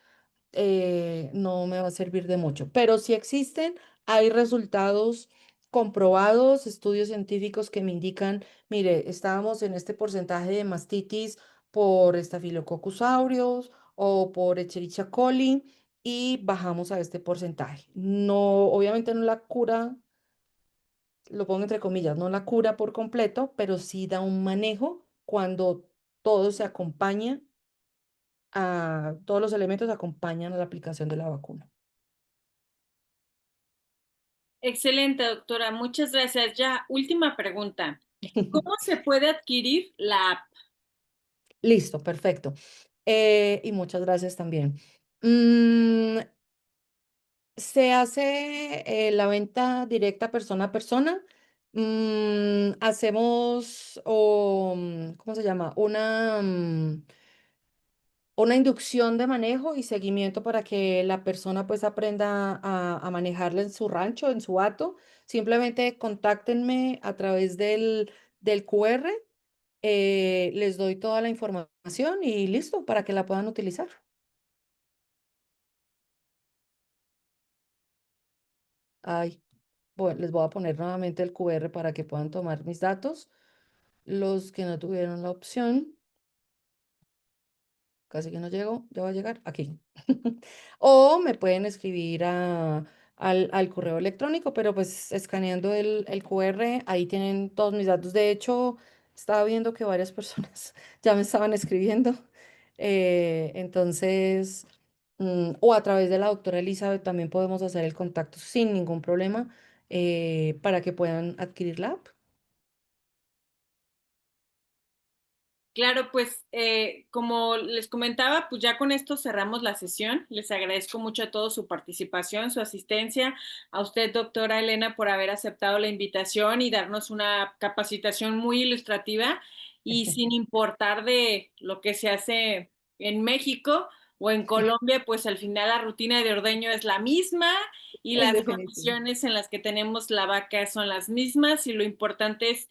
no me va a servir de mucho. Pero si existen, hay resultados comprobados, estudios científicos que me indican, mire, estábamos en este porcentaje de mastitis por Staphylococcus aureus o por Escherichia coli y bajamos a este porcentaje. No, obviamente no la cura, lo pongo entre comillas, no la cura por completo, pero sí da un manejo cuando todo se acompaña todos los elementos acompañan a la aplicación de la vacuna. Excelente, doctora. Muchas gracias. Ya, última pregunta. ¿Cómo se puede adquirir la app? Listo, perfecto. Y muchas gracias también. Mm, Se hace la venta directa persona a persona. Hacemos, ¿cómo se llama? Una inducción de manejo y seguimiento para que la persona pues aprenda a manejarla en su rancho, en su hato. Simplemente contáctenme a través del QR, les doy toda la información y listo para que la puedan utilizar. Ay, bueno, les voy a poner nuevamente el QR para que puedan tomar mis datos. Los que no tuvieron la opción. Casi que no llego, ya va a llegar aquí. O me pueden escribir al correo electrónico, pero pues escaneando el QR, ahí tienen todos mis datos. De hecho, estaba viendo que varias personas ya me estaban escribiendo. Entonces, o a través de la doctora Elizabeth también podemos hacer el contacto sin ningún problema para que puedan adquirir la app. Claro, pues como les comentaba, pues ya con esto cerramos la sesión. Les agradezco mucho a todos su participación, su asistencia, a usted, doctora Elena, por haber aceptado la invitación y darnos una capacitación muy ilustrativa y sin importar de lo que se hace en México o en Colombia, pues al final la rutina de ordeño es la misma y En las definitiva. condiciones en las que tenemos la vaca son las mismas y lo importante es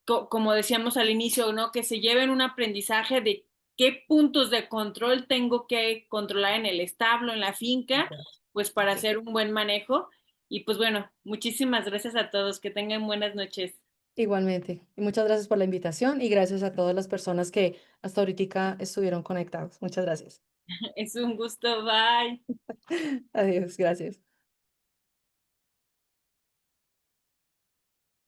como decíamos al inicio, ¿no? Que se lleven un aprendizaje de qué puntos de control tengo que controlar en el establo, en la finca, Exacto. pues para Sí. hacer un buen manejo. Y pues bueno, muchísimas gracias a todos, que tengan buenas noches. Igualmente. Y muchas gracias por la invitación y gracias a todas las personas que hasta ahorita estuvieron conectados. Muchas gracias. Es un gusto, bye. Adiós, gracias.